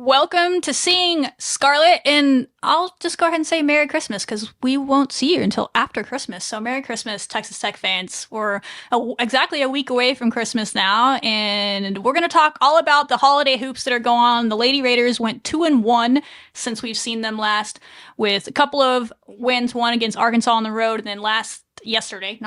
Welcome to seeing Scarlett, and I'll just go ahead and say Merry Christmas because we won't see you until after Christmas. So Merry Christmas, Texas Tech fans. We're exactly a week away from Christmas now, and we're going to talk all about the holiday hoops that are going on. The Lady Raiders went 2-1 since we've seen them last, with a couple of wins, one against Arkansas on the road, and then yesterday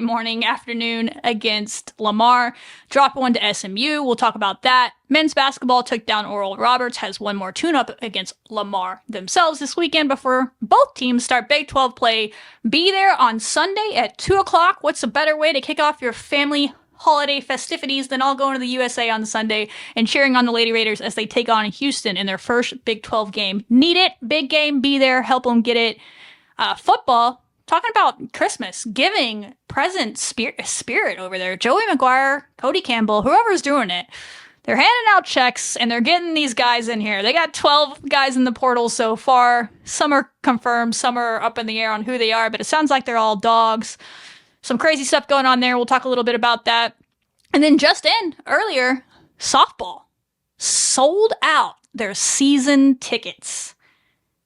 morning, afternoon against Lamar. Drop one to SMU. We'll talk about that. Men's basketball took down Oral Roberts, has one more tune-up against Lamar themselves this weekend before both teams start Big 12 play. Be there on Sunday at 2 o'clock. What's a better way to kick off your family holiday festivities than all going to the USA on Sunday and cheering on the Lady Raiders as they take on Houston in their first Big 12 game. Need it. Big game. Be there. Help them get it. Football. Talking about Christmas, giving present spirit over there. Joey McGuire, Cody Campbell, whoever's doing it, they're handing out checks and they're getting these guys in here. They got 12 guys in the portal so far. Some are confirmed, some are up in the air on who they are, but it sounds like they're all dogs. Some crazy stuff going on there. We'll talk a little bit about that. And then just in earlier, softball sold out their season tickets.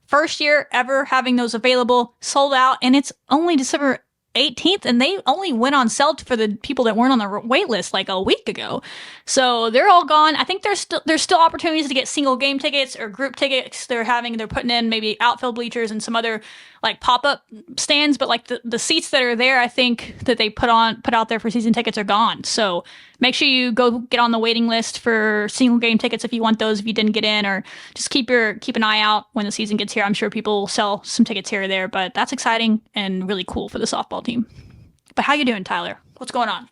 First year ever having those available, sold out, and it's only December 18th, and they only went on sale for the people that weren't on the wait list like a week ago. So they're all gone. I think there's still opportunities to get single game tickets or group tickets. They're putting in maybe outfield bleachers and some other like pop-up stands, but like the seats that are there, I think that they put out there for season tickets are gone. So make sure you go get on the waiting list for single game tickets if you want those, if you didn't get in, or just keep an eye out when the season gets here. I'm sure people will sell some tickets here or there, but that's exciting and really cool for the softball team. But how you doing, Tyler? What's going on?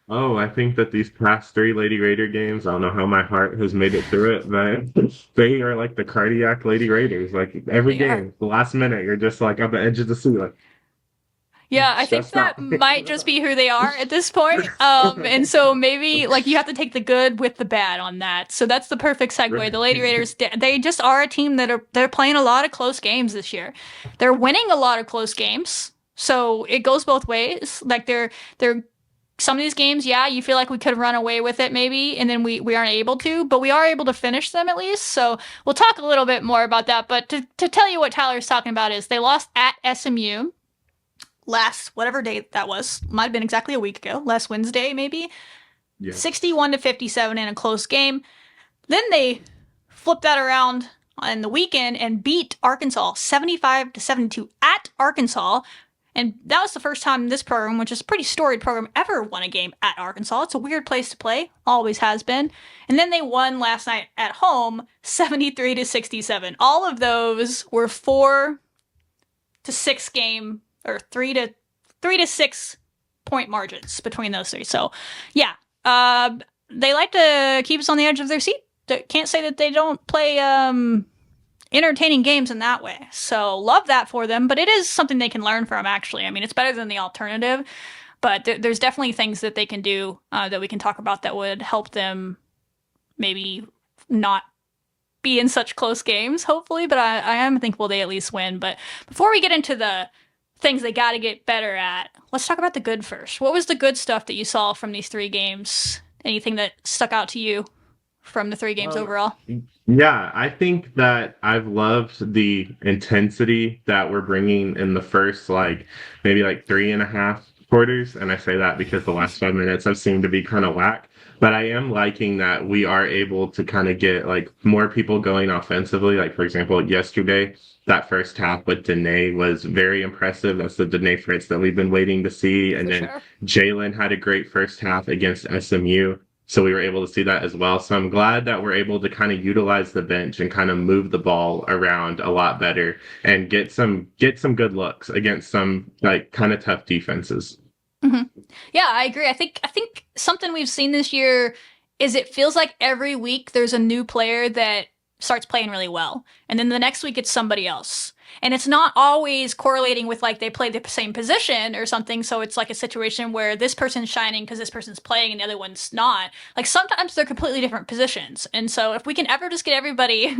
Oh, I think that these past three Lady Raider games, I don't know how my heart has made it through it, but they are like the cardiac Lady Raiders. Like every game, the last minute, you're just like on the edge of the seat, like. Yeah, I think that might just be who they are at this point. And so maybe like you have to take the good with the bad on that. So that's the perfect segue. The Lady Raiders, they just are a team they're playing a lot of close games this year. They're winning a lot of close games. So it goes both ways. Like they're some of these games, yeah, you feel like we could have run away with it maybe, and then we aren't able to, but we are able to finish them at least. So we'll talk a little bit more about that. But to tell you what Tyler's talking about is they lost at SMU last whatever date that was. Might have been exactly a week ago. Last Wednesday, maybe. Yeah. 61-57 in a close game. Then they flipped that around on the weekend and beat Arkansas 75-72 at Arkansas. And that was the first time this program, which is a pretty storied program, ever won a game at Arkansas. It's a weird place to play. Always has been. And then they won last night at home 73-67. All of those were 4-6 game or 3-6 point margins between those three. So, yeah, they like to keep us on the edge of their seat. Can't say that they don't play entertaining games in that way. So, love that for them. But it is something they can learn from, actually. I mean, it's better than the alternative. But there's definitely things that they can do that we can talk about that would help them maybe not be in such close games, hopefully. But I am thankful they at least win. But before we get into the things they got to get better at, let's talk about the good first. What was the good stuff that you saw from these three games? Anything that stuck out to you from the three games overall? Yeah, I think that I've loved the intensity that we're bringing in the first, maybe 3.5 quarters. And I say that because the last 5 minutes have seemed to be kind of whack. But I am liking that we are able to kind of get more people going offensively. Like, for example, yesterday, that first half with Danae was very impressive. That's the Danae Fritz that we've been waiting to see. And then Jalen had a great first half against SMU. So we were able to see that as well. So I'm glad that we're able to kind of utilize the bench and kind of move the ball around a lot better and get some good looks against some kind of tough defenses. Mm-hmm. Yeah, I agree. I think something we've seen this year is it feels like every week there's a new player that starts playing really well, and then the next week it's somebody else. And it's not always correlating with they play the same position or something. So it's like a situation where this person's shining because this person's playing and the other one's not. Sometimes they're completely different positions. And so if we can ever just get everybody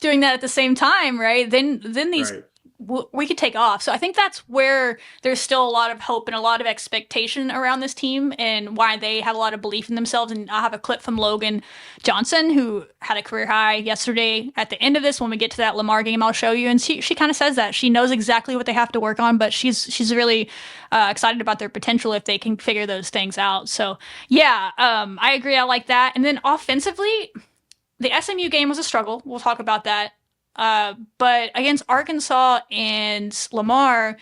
doing that at the same time, right? Then these we could take off. So I think that's where there's still a lot of hope and a lot of expectation around this team and why they have a lot of belief in themselves. And I have a clip from Logan Johnson, who had a career high yesterday. At the end of this, when we get to that Lamar game, I'll show you. And she kind of says that she knows exactly what they have to work on, but she's really excited about their potential if they can figure those things out. So yeah, I agree. I like that. And then offensively, the SMU game was a struggle. We'll talk about that. But against Arkansas and Lamar,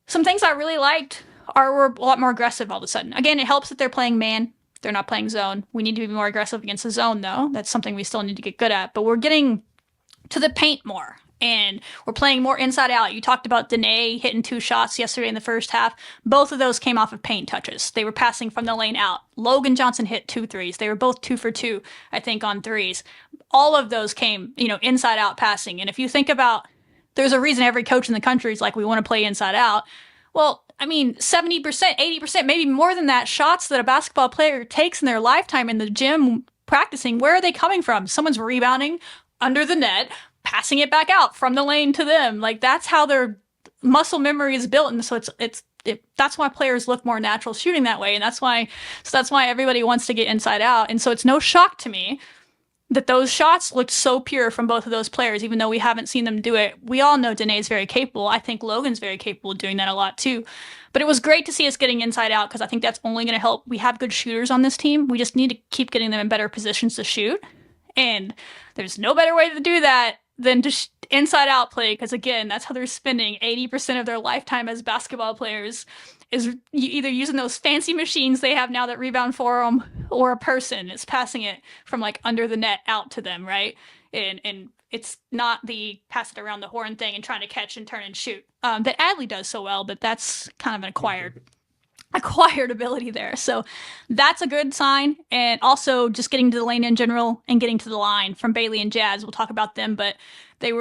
some things I really liked were a lot more aggressive all of a sudden. Again, it helps that they're playing man. They're not playing zone. We need to be more aggressive against the zone, though. That's something we still need to get good at. But we're getting to the paint more. And we're playing more inside out. You talked about Danae hitting 2 shots yesterday in the first half. Both of those came off of paint touches. They were passing from the lane out. Logan Johnson hit 2 threes. They were both 2 for 2, I think, on threes. All of those came, inside out passing. And if you think about, there's a reason every coach in the country is like, we want to play inside out. Well, 70%, 80%, maybe more than that, shots that a basketball player takes in their lifetime in the gym practicing, where are they coming from? Someone's rebounding under the net, passing it back out from the lane to them. Like, that's how their muscle memory is built. And so that's why players look more natural shooting that way. And that's why everybody wants to get inside out. And so it's no shock to me that those shots looked so pure from both of those players, even though we haven't seen them do it. We all know Danae's very capable. I think Logan's very capable of doing that a lot too. But it was great to see us getting inside out, because I think that's only going to help. We have good shooters on this team. We just need to keep getting them in better positions to shoot. And there's no better way to do that than just inside out play, because again, that's how they're spending 80% of their lifetime as basketball players, is either using those fancy machines they have now that rebound for them, or a person is passing it from like under the net out to them, right? And it's not the pass it around the horn thing and trying to catch and turn and shoot that Adley does so well, but that's kind of an acquired ability there. So that's a good sign. And also just getting to the lane in general and getting to the line from Bailey and Jazz. We'll talk about them, but they've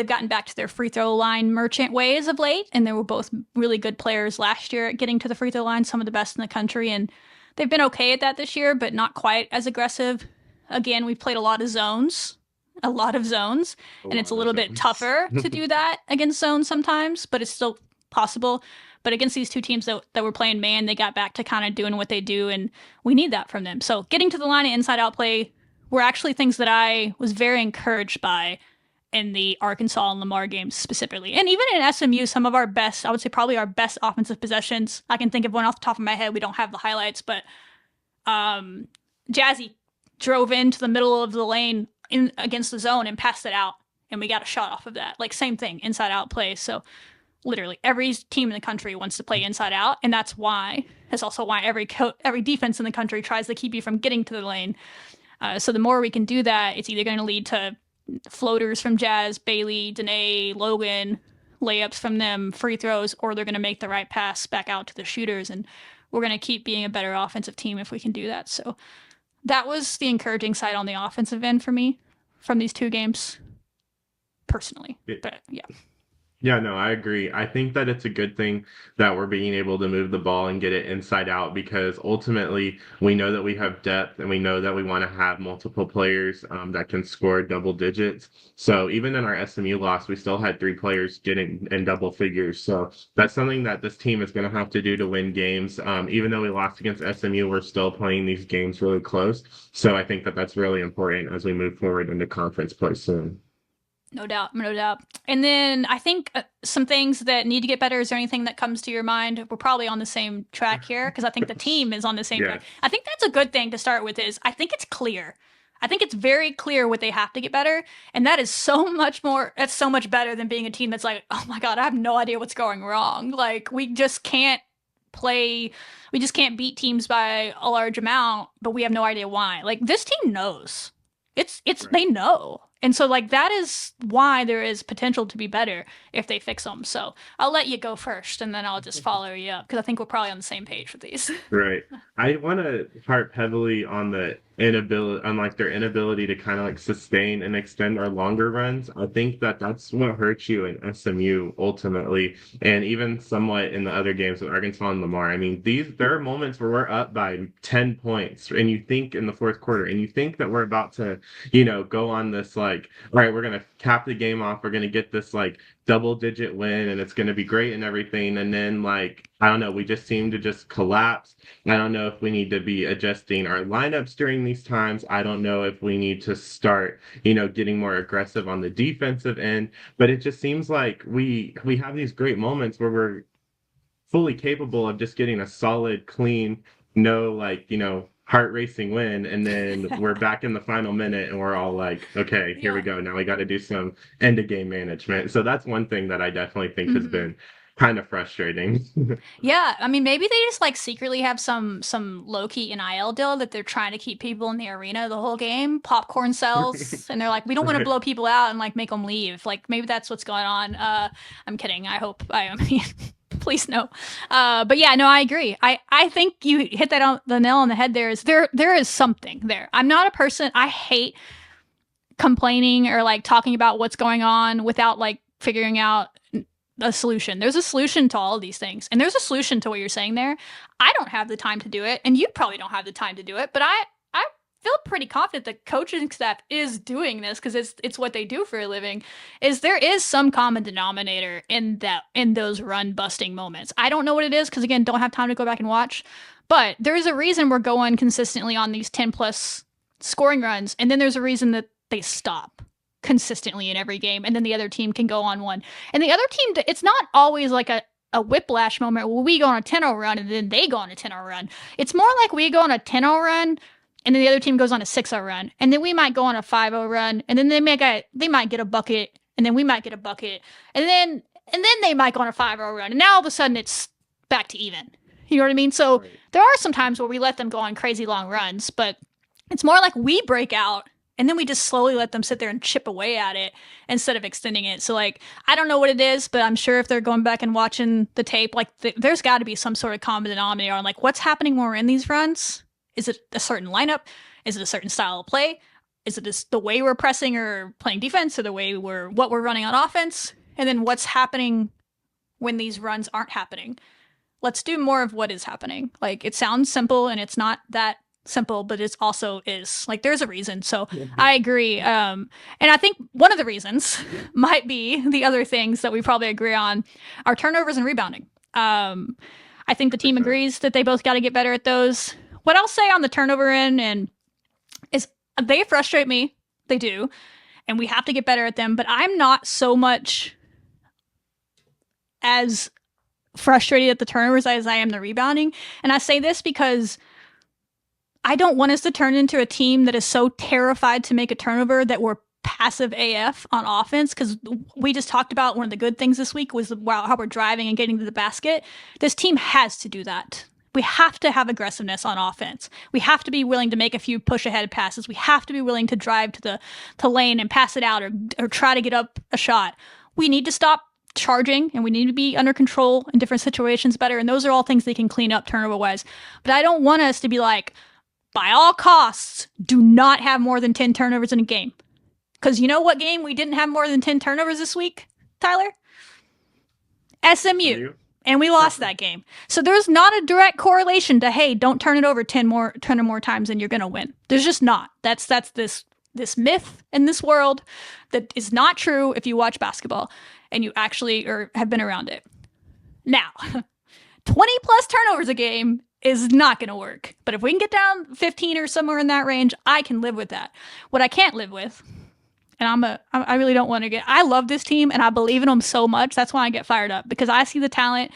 gotten back to their free throw line merchant ways of late. And they were both really good players last year at getting to the free throw line, some of the best in the country. And they've been okay at that this year, but not quite as aggressive. Again, we've played a lot of zones, and it's a little bit tougher to do that against zones sometimes, but it's still possible. But against these two teams that were playing man, they got back to kind of doing what they do, and we need that from them. So getting to the line and inside-out play were actually things that I was very encouraged by in the Arkansas and Lamar games specifically. And even in SMU, some of our best, I would say probably our best offensive possessions. I can think of one off the top of my head. We don't have the highlights, but Jazzy drove into the middle of the lane against the zone and passed it out, and we got a shot off of that. Like, same thing, inside-out play. So literally every team in the country wants to play inside out, and that's also why every defense in the country tries to keep you from getting to the lane. So the more we can do that, it's either going to lead to floaters from Jazz, Bailey, Danae, Logan, layups from them, free throws, or they're going to make the right pass back out to the shooters, and we're going to keep being a better offensive team if we can do that. So that was the encouraging side on the offensive end for me from these two games, personally. But yeah. Yeah, no, I agree. I think that it's a good thing that we're being able to move the ball and get it inside out, because ultimately we know that we have depth and we know that we want to have multiple players that can score double digits. So even in our SMU loss, we still had 3 players getting in double figures. So that's something that this team is going to have to do to win games. Even though we lost against SMU, we're still playing these games really close. So I think that that's really important as we move forward into conference play soon. No doubt. And then I think some things that need to get better. Is there anything that comes to your mind? We're probably on the same track here, because I think the team is on the same track. I think that's a good thing to start with. I think it's clear. I think it's very clear what they have to get better. And that is that's so much better than being a team that's like, oh my God, I have no idea what's going wrong. Like, we just can't beat teams by a large amount, but we have no idea why. Like, this team knows. They know. And so, like, that is why there is potential to be better if they fix them. So I'll let you go first, and then I'll just follow you up, because I think we're probably on the same page with these. Right. I want to harp heavily on their inability to kind of like sustain and extend our longer runs. I think that that's what hurts you in SMU ultimately, and even somewhat in the other games with Arkansas and Lamar. I mean, there are moments where we're up by 10 points, and you think in the fourth quarter, and you think that we're about to, go on this like like, all right, we're going to cap the game off. We're going to get this like double digit win and it's going to be great and everything. And then like, I don't know, we just seem to just collapse. I don't know if we need to be adjusting our lineups during these times. I don't know if we need to start, getting more aggressive on the defensive end, but it just seems like we have these great moments where we're fully capable of just getting a solid, clean, no like, heart racing win. And then we're back in the final minute and we're all like, okay, here we go. Now we got to do some end of game management. So that's one thing that I definitely think has been kind of frustrating. Yeah, I mean, maybe they just like secretly have some low-key NIL deal that they're trying to keep people in the arena the whole game, popcorn sells, and they're like, we don't want to blow people out and like make them leave. Like maybe that's what's going on. I'm kidding. I mean, please no. But yeah, no, I agree. I think you hit that on the nail on the head. There is something there. I'm not a person. I hate complaining or like talking about what's going on without like figuring out a solution. There's a solution to all of these things, and there's a solution to what you're saying there. I don't have the time to do it, and you probably don't have the time to do it, but I feel pretty confident the coaching staff is doing this because it's what they do for a living. Is there is some common denominator in those run busting moments. I don't know what it is because again, don't have time to go back and watch, but there's a reason we're going consistently on these 10 plus scoring runs, and then there's a reason that they stop consistently in every game, and then the other team can go on one. And the other team, it's not always like a whiplash moment where we go on a 10-0 run and then they go on a 10-0 run. It's more like we go on a 10-0 run and then the other team goes on a 6-0 run, and then we might go on a 5-0 run, and then they might get a bucket, and then we might get a bucket, and then they might go on a 5-0 run, and now all of a sudden it's back to even. You know what I mean? So there are some times where we let them go on crazy long runs, but it's more like we break out and then we just slowly let them sit there and chip away at it instead of extending it. So, like, I don't know what it is, but I'm sure if they're going back and watching the tape, like, there's got to be some sort of common denominator on, like, what's happening when we're in these runs? Is it a certain lineup? Is it a certain style of play? Is it just the way we're pressing or playing defense, or the way what we're running on offense? And then what's happening when these runs aren't happening? Let's do more of what is happening. Like, it sounds simple, and it's not that simple, but it also is. Like, there's a reason. So I agree. And I think one of the reasons might be the other things that we probably agree on are turnovers and rebounding. I think the team agrees that they both got to get better at those. What I'll say on the turnover end is they frustrate me. They do. And we have to get better at them. But I'm not so much as frustrated at the turnovers as I am the rebounding. And I say this because I don't want us to turn into a team that is so terrified to make a turnover that we're passive AF on offense, because we just talked about one of the good things this week was how we're driving and getting to the basket. This team has to do that. We have to have aggressiveness on offense. We have to be willing to make a few push-ahead passes. We have to be willing to drive to the lane and pass it out or try to get up a shot. We need to stop charging, and we need to be under control in different situations better, and those are all things they can clean up turnover-wise. But I don't want us to be like, by all costs, do not have more than 10 turnovers in a game. Because you know what game we didn't have more than 10 turnovers this week, Tyler? SMU. And we lost that game. So there's not a direct correlation to, hey, don't turn it over 10 or more times and you're going to win. There's just not. That's this myth in this world that is not true if you watch basketball and you actually have been around it. Now, 20 plus turnovers a game is not going to work. But if we can get down 15 or somewhere in that range, I can live with that. What I can't live with, and I really don't want to I love this team and I believe in them so much. That's why I get fired up, because I see the talent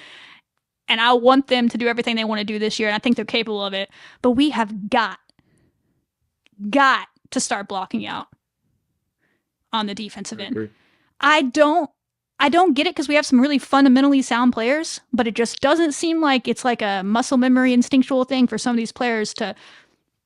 and I want them to do everything they want to do this year. And I think they're capable of it. But we have got to start blocking out on the defensive end. I don't get it, because we have some really fundamentally sound players, but it just doesn't seem like it's like a muscle memory instinctual thing for some of these players to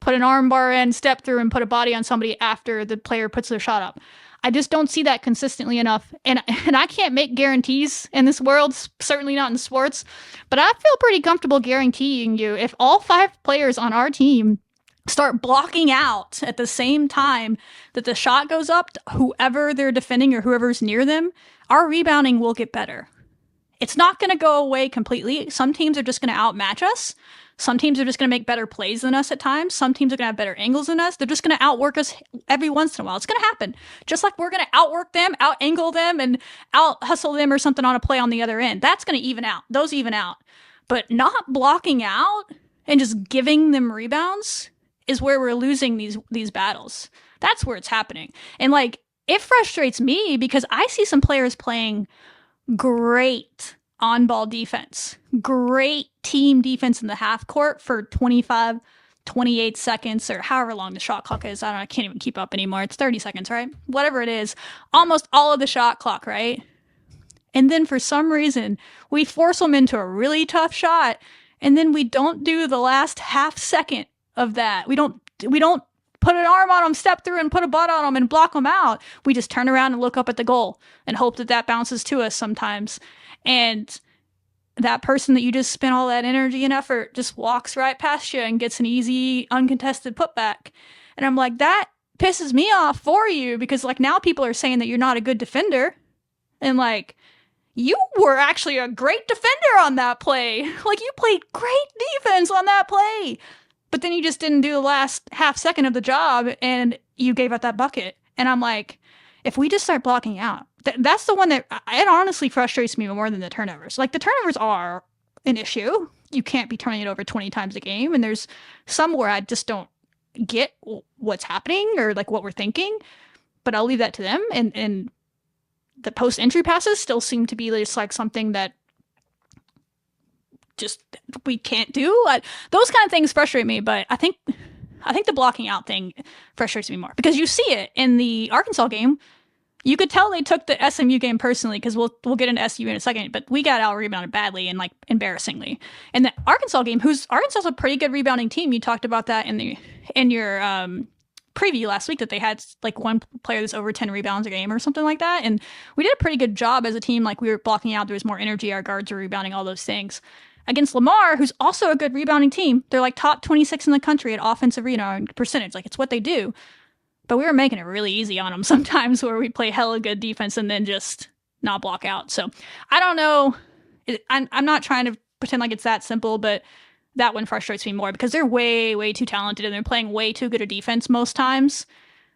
put an arm bar in, step through, and put a body on somebody after the player puts their shot up. I just don't see that consistently enough. And I can't make guarantees in this world, certainly not in sports, but I feel pretty comfortable guaranteeing you if all 5 players on our team start blocking out at the same time that the shot goes up to whoever they're defending or whoever's near them, our rebounding will get better. It's not going to go away completely. Some teams are just going to outmatch us. Some teams are just going to make better plays than us at times. Some teams are going to have better angles than us. They're just going to outwork us every once in a while. It's going to happen. Just like we're going to outwork them, out-angle them, and out-hustle them or something on a play on the other end. That's going to even out. Those even out. But not blocking out and just giving them rebounds is where we're losing these battles. That's where it's happening. And like, it frustrates me because I see some players playing great on-ball defense, great team defense in the half court for 25, 28 seconds, or however long the shot clock is. I can't even keep up anymore. It's 30 seconds, right? Whatever it is, almost all of the shot clock, right? And then for some reason, we force them into a really tough shot, and then we don't do the last half second of that. We don't put an arm on them, step through and put a butt on them and block them out. We just turn around and look up at the goal and hope that bounces to us sometimes. And that person that you just spent all that energy and effort just walks right past you and gets an easy, uncontested putback. And I'm like, that pisses me off for you because like now people are saying that you're not a good defender. And like, you were actually a great defender on that play. Like you played great defense on that play. But then you just didn't do the last half second of the job and you gave up that bucket. And I'm like, if we just start blocking out, that's the one that it honestly frustrates me more than the turnovers. Like the turnovers are an issue. You can't be turning it over 20 times a game. And there's some where I just don't get what's happening or like what we're thinking, but I'll leave that to them. And the post entry passes still seem to be just like something that just we can't do. Those kind of things frustrate me, but I think the blocking out thing frustrates me more because you see it in the Arkansas game. You could tell they took the SMU game personally because we'll get into SMU in a second, but we got out rebounded badly and like embarrassingly. And the Arkansas game, Arkansas is a pretty good rebounding team. You talked about that in your preview last week that they had like one player that's over 10 rebounds a game or something like that. And we did a pretty good job as a team. Like we were blocking out, there was more energy, our guards were rebounding, all those things. Against Lamar, who's also a good rebounding team, they're like top 26 in the country at offensive rebound percentage. Like it's what they do. But we were making it really easy on them sometimes where we play hella good defense and then just not block out. So I don't know. I'm not trying to pretend like it's that simple, but that one frustrates me more because they're way, way too talented and they're playing way too good a defense most times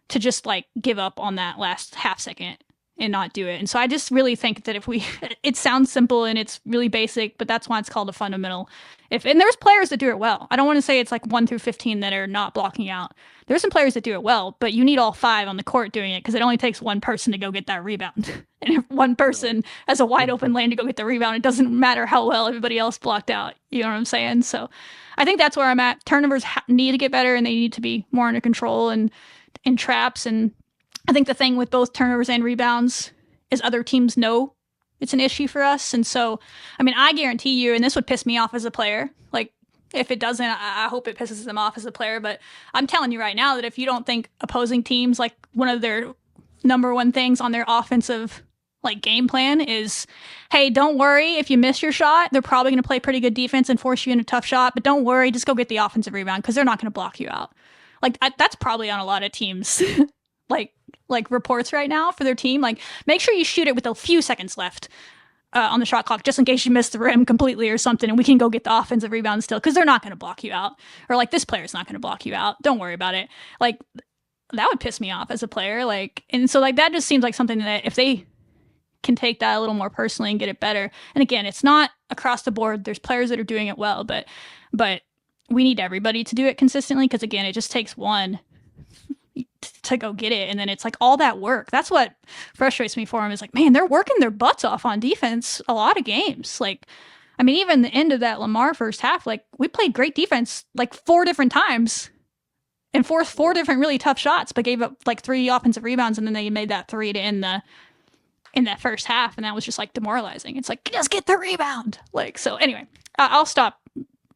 to just like give up on that last half second and not do it. And so I just really think that it sounds simple and it's really basic, but that's why it's called a fundamental. And there's players that do it well. I don't want to say it's like 1 through 15 that are not blocking out. There's some players that do it well, but you need all 5 on the court doing it because it only takes one person to go get that rebound. And if one person has a wide open lane to go get the rebound, it doesn't matter how well everybody else blocked out. You know what I'm saying? So I think that's where I'm at. Turnovers need to get better and they need to be more under control and in traps. And I think the thing with both turnovers and rebounds is other teams know it's an issue for us. And so, I mean, I guarantee you, and this would piss me off as a player, like if it doesn't, I hope it pisses them off as a player, but I'm telling you right now that if you don't think opposing teams, like one of their number one things on their offensive like game plan is, hey, don't worry if you miss your shot, they're probably going to play pretty good defense and force you into a tough shot, but don't worry, just go get the offensive rebound because they're not going to block you out. Like that's probably on a lot of teams like reports right now for their team. Like make sure you shoot it with a few seconds left on the shot clock just in case you miss the rim completely or something and we can go get the offensive rebound still because they're not going to block you out. Or like this player's not going to block you out. Don't worry about it. Like that would piss me off as a player. Like, and so like that just seems like something that if they can take that a little more personally and get it better. And again, it's not across the board. There's players that are doing it well, but we need everybody to do it consistently because again, it just takes one to go get it. And then it's like all that work. That's what frustrates me for them is like, man, they're working their butts off on defense a lot of games. Like, I mean, even the end of that Lamar first half, like we played great defense like 4 different times and forced 4 different really tough shots, but gave up like 3 offensive rebounds. And then they made that 3 to end in that first half. And that was just like demoralizing. It's like, just get the rebound. Like, so anyway, I'll stop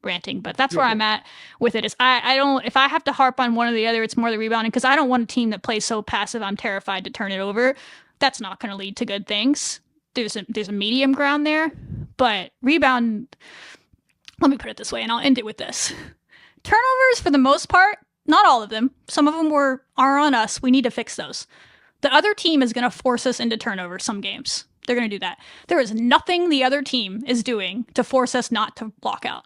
ranting, but that's where I'm at with it is I don't, if I have to harp on one or the other, it's more the rebounding because I don't want a team that plays so passive I'm terrified to turn it over. That's not going to lead to good things. There's a medium ground there, but rebound, let me put it this way and I'll end it with this. Turnovers for the most part, not all of them, some of them are on us. We need to fix those. The other team is going to force us into turnovers some games. They're going to do that. There is nothing the other team is doing to force us not to block out.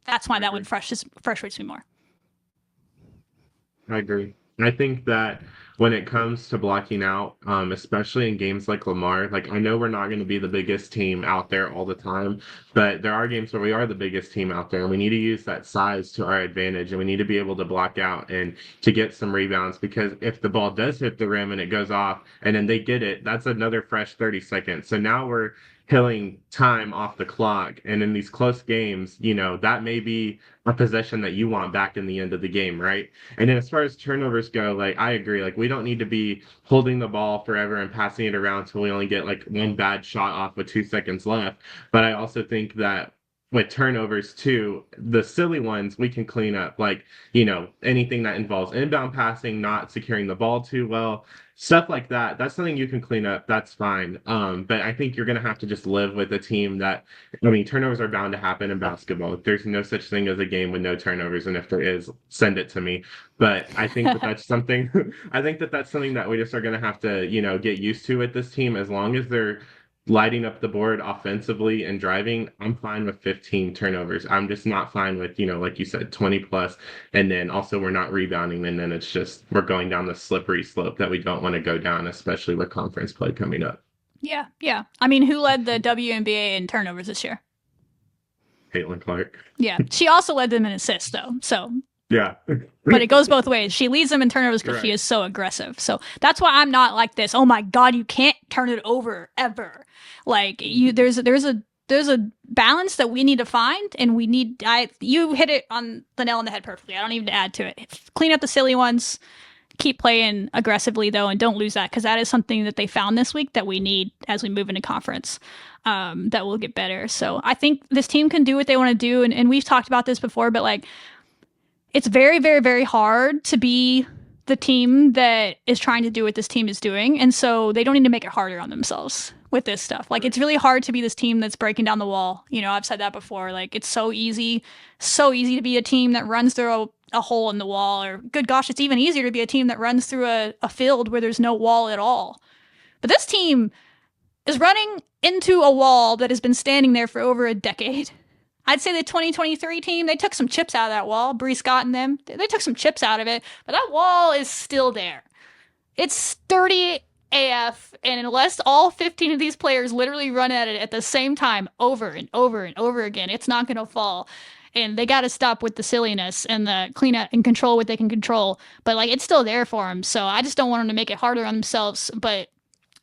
That's why that one frustrates me more. I agree. I think that when it comes to blocking out, especially in games like Lamar, like I know we're not going to be the biggest team out there all the time, but there are games where we are the biggest team out there, and we need to use that size to our advantage, and we need to be able to block out and to get some rebounds, because if the ball does hit the rim and it goes off and then they get it, that's another fresh 30 seconds. So now we're killing time off the clock. And in these close games, that may be a possession that you want back in the end of the game, right? And then as far as turnovers go, like I agree, like we don't need to be holding the ball forever and passing it around till we only get like one bad shot off with 2 seconds left. But I also think that with turnovers too, the silly ones we can clean up, like, anything that involves inbound passing, not securing the ball too well, stuff like that. That's something you can clean up. That's fine. But I think you're going to have to just live with a team that, turnovers are bound to happen in basketball. There's no such thing as a game with no turnovers. And if there is, send it to me. But I think that that's something, that we just are going to have to, get used to with this team. As long as they're lighting up the board offensively and driving, I'm fine with 15 turnovers. I'm just not fine with, like you said, 20 plus. And then also we're not rebounding. And then it's just, we're going down the slippery slope that we don't want to go down, especially with conference play coming up. Yeah. Yeah. I mean, who led the WNBA in turnovers this year? Caitlin Clark. Yeah. She also led them in assists though. So yeah. But it goes both ways. She leads them in turnovers because she is so aggressive. So that's why I'm not like this. Oh my God, you can't turn it over ever. Like there's a balance that we need to find, and you hit it on the nail on the head perfectly. I don't even add to it. Clean up the silly ones. Keep playing aggressively though, and don't lose that, because that is something that they found this week that we need as we move into conference. That will get better. So I think this team can do what they want to do, and we've talked about this before, but like, it's very, very, very hard to be the team that is trying to do what this team is doing. And so they don't need to make it harder on themselves with this stuff. Like, it's really hard to be this team that's breaking down the wall. I've said that before. Like, it's so easy to be a team that runs through a hole in the wall. Or, good gosh, it's even easier to be a team that runs through a field where there's no wall at all. But this team is running into a wall that has been standing there for over a decade. I'd say the 2023 team, they took some chips out of that wall. Bree Scott and them, they took some chips out of it, but that wall is still there. It's sturdy AF, and unless all 15 of these players literally run at it at the same time over and over and over again, it's not going to fall. And they got to stop with the silliness and the clean up and control what they can control. But like, it's still there for them. So I just don't want them to make it harder on themselves. But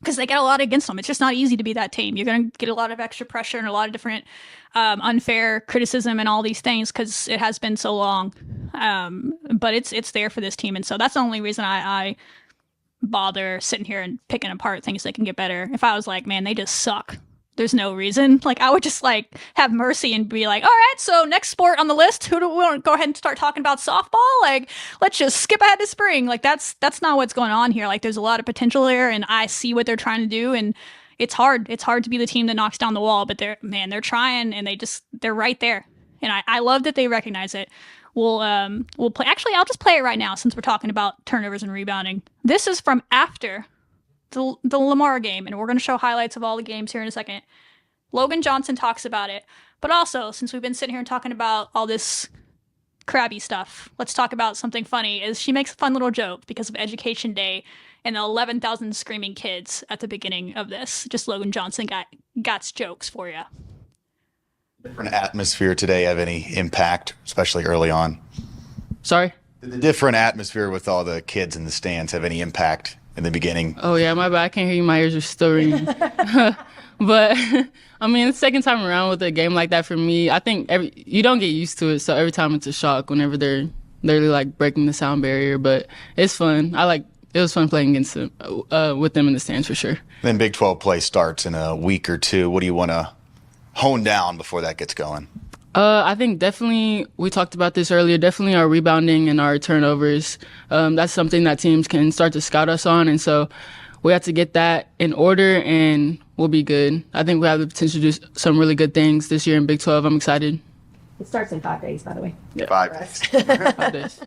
because they got a lot against them. It's just not easy to be that team. You're going to get a lot of extra pressure and a lot of different unfair criticism and all these things because it has been so long. But it's there for this team. And so that's the only reason I bother sitting here and picking apart things that can get better. If I was like, man, they just suck, there's no reason. Like, I would just like have mercy and be like, all right, so next sport on the list, who do we want to go ahead and start talking about? Softball? Like, let's just skip ahead to spring. Like, that's not what's going on here. Like, there's a lot of potential there, and I see what they're trying to do, and it's hard. It's hard to be the team that knocks down the wall, but they're trying, and they're right there. And I love that they recognize it. We'll play. Actually, I'll just play it right now since we're talking about turnovers and rebounding. This is from after the Lamar game, and we're going to show highlights of all the games here in a second. Logan Johnson talks about it, but also, since we've been sitting here and talking about all this crabby stuff, let's talk about something funny. Is she makes a fun little joke because of Education Day and the 11,000 screaming kids at the beginning of this. Just Logan Johnson got jokes for you. Different atmosphere today have any impact, especially early on? Sorry? Did the different atmosphere with all the kids in the stands have any impact in the beginning? Oh, yeah, my bad. I can't hear you. My ears are still ringing. But, I mean, the second time around with a game like that for me, I think you don't get used to it. So every time it's a shock whenever they're literally like breaking the sound barrier. But it's fun. It was fun playing against them, with them in the stands for sure. Then Big 12 play starts in a week or two. What do you want to hone down before that gets going? I think definitely, we talked about this earlier, definitely our rebounding and our turnovers. That's something that teams can start to scout us on. And so we have to get that in order, and we'll be good. I think we have the potential to do some really good things this year in Big 12. I'm excited. It starts in 5 days, by the way. Yeah. 5 days. 5 days.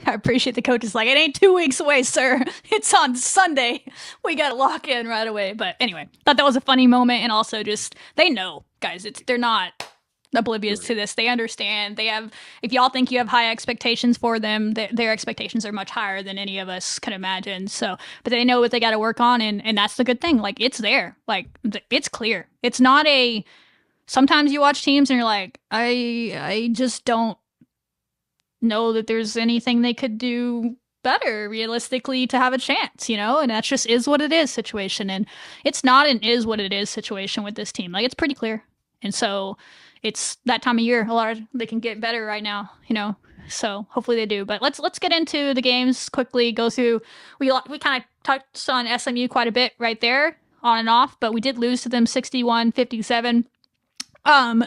I appreciate the coach is like, it ain't 2 weeks away, sir. It's on Sunday. We got to lock in right away. But anyway, thought that was a funny moment. And also just, they know, guys, they're not oblivious to this. They understand. They have, if y'all think you have high expectations for them, their expectations are much higher than any of us can imagine. So, but they know what they got to work on. And that's the good thing. Like, it's there. Like, it's clear. It's not sometimes you watch teams and you're like, I just don't know that there's anything they could do better realistically to have a chance, and that just is what it is situation. And it's not an is what it is situation with this team. Like, it's pretty clear. And so it's that time of year. They can get better right now, so hopefully they do. But let's get into the games quickly, go through. We kind of touched on SMU quite a bit right there on and off, but we did lose to them 61-57.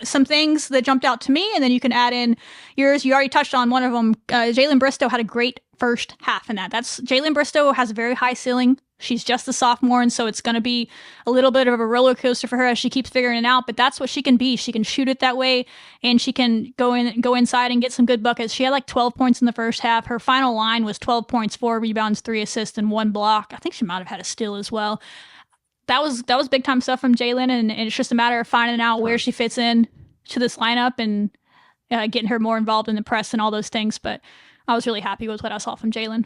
Some things that jumped out to me, and then you can add in yours. You already touched on one of them. Jalen Bristow had a great first half in that. Jalen Bristow has a very high ceiling. She's just a sophomore, and so it's going to be a little bit of a roller coaster for her as she keeps figuring it out. But that's what she can be. She can shoot it that way, and she can go inside and get some good buckets. She had like 12 points in the first half. Her final line was 12 points, 4 rebounds, 3 assists, and 1 block. I think she might have had a steal as well. That was big time stuff from Jalen, and it's just a matter of finding out where she fits in to this lineup and getting her more involved in the press and all those things. But I was really happy with what I saw from Jalen.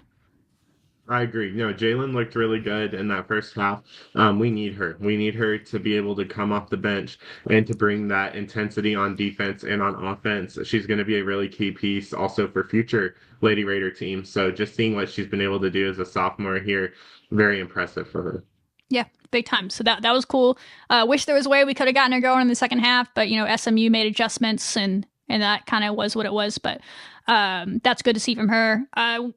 I agree. Jalen looked really good in that first half. We need her. We need her to be able to come off the bench and to bring that intensity on defense and on offense. She's going to be a really key piece also for future Lady Raider teams. So just seeing what she's been able to do as a sophomore here, very impressive for her. Yeah, big time. So that was cool. Wish there was a way we could have gotten her going in the second half, but SMU made adjustments and that kind of was what it was. But that's good to see from her.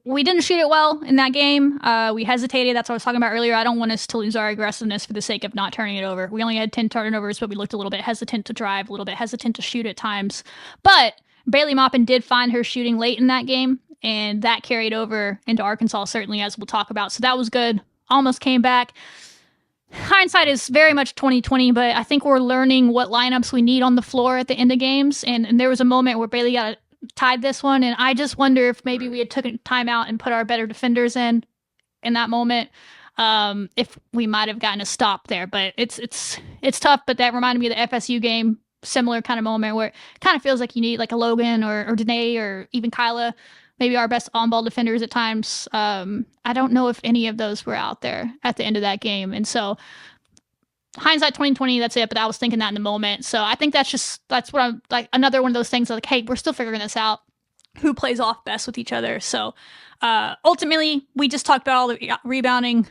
We didn't shoot it well in that game. We hesitated. That's what I was talking about earlier. I don't want us to lose our aggressiveness for the sake of not turning it over. We only had 10 turnovers, but we looked a little bit hesitant to drive, a little bit hesitant to shoot at times. But Bailey Maupin did find her shooting late in that game, and that carried over into Arkansas, certainly, as we'll talk about. So that was good. Almost came back. Hindsight is very much 2020, but I think we're learning what lineups we need on the floor at the end of games. And there was a moment where Bailey got tied this one, and I just wonder if maybe we had taken time out and put our better defenders in that moment, if we might have gotten a stop there. But it's tough. But that reminded me of the FSU game, similar kind of moment where it kind of feels like you need like a Logan or Danae or even Kyla, maybe our best on-ball defenders at times. I don't know if any of those were out there at the end of that game. And so hindsight 2020, that's it. But I was thinking that in the moment. So I think that's what I'm like, another one of those things like, hey, we're still figuring this out. Who plays off best with each other? So ultimately, we just talked about all the rebounding.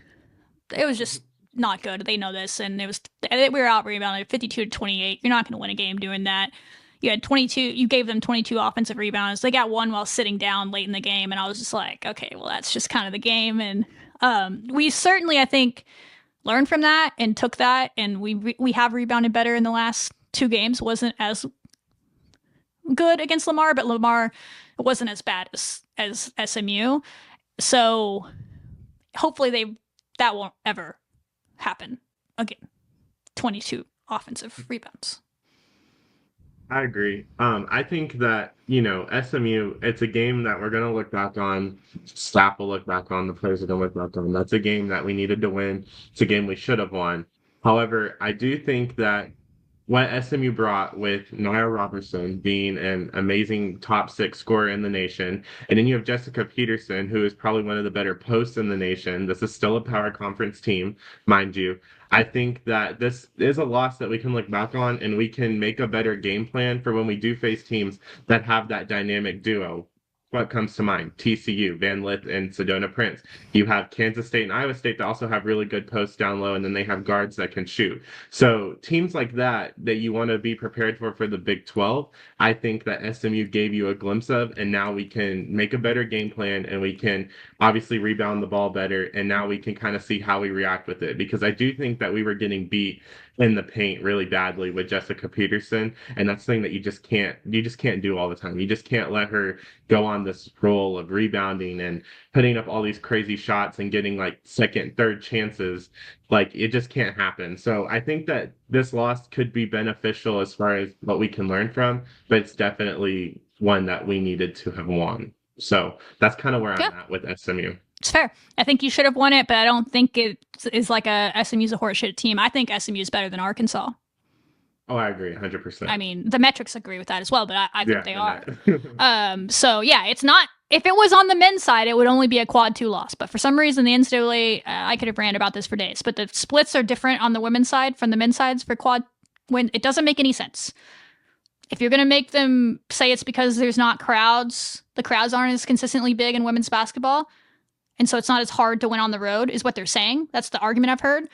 It was just not good. They know this. And we were out rebounded 52-28. You're not going to win a game doing that. You gave them 22 offensive rebounds. They got one while sitting down late in the game. And I was just like, okay, well, that's just kind of the game. And we certainly, I think, learned from that and took that. And we have rebounded better in the last 2 games. Wasn't as good against Lamar, but Lamar wasn't as bad as SMU. So hopefully that won't ever happen again. 22 offensive rebounds. I agree. I think that, SMU, it's a game that we're going to look back on. Staff will look back on. The players are going to look back on. That's a game that we needed to win. It's a game we should have won. However, I do think that what SMU brought with Nia Robertson being an amazing top 6 scorer in the nation, and then you have Jessica Peterson, who is probably one of the better posts in the nation. This is still a power conference team, mind you. I think that this is a loss that we can look back on, and we can make a better game plan for when we do face teams that have that dynamic duo. What comes to mind? TCU, Van Lith, and Sedona Prince. You have Kansas State and Iowa State that also have really good posts down low, and then they have guards that can shoot. So teams like that you want to be prepared for the Big 12, I think that SMU gave you a glimpse of, and now we can make a better game plan, and we can obviously rebound the ball better, and now we can kind of see how we react with it. Because I do think that we were getting beat in the paint really badly with Jessica Peterson, and that's something that you just can't do all the time. You just can't let her go on this role of rebounding and putting up all these crazy shots and getting like second, third chances. Like, it just can't happen. So I think that this loss could be beneficial as far as what we can learn from, but it's definitely one that we needed to have won. So that's kind of where I'm at with SMU. It's fair. I think you should have won it, but I don't think it is like SMU's a horseshit team. I think SMU is better than Arkansas. Oh, I agree, 100%. I mean, the metrics agree with that as well, but I think they are. That. So yeah, it's not. If it was on the men's side, it would only be a quad 2 loss. But for some reason, the NCAA, I could have ranted about this for days, but the splits are different on the women's side from the men's sides for quad. When it doesn't make any sense. If you're going to make them say it's because there's not crowds, the crowds aren't as consistently big in women's basketball, and so it's not as hard to win on the road, is what they're saying. That's the argument I've heard.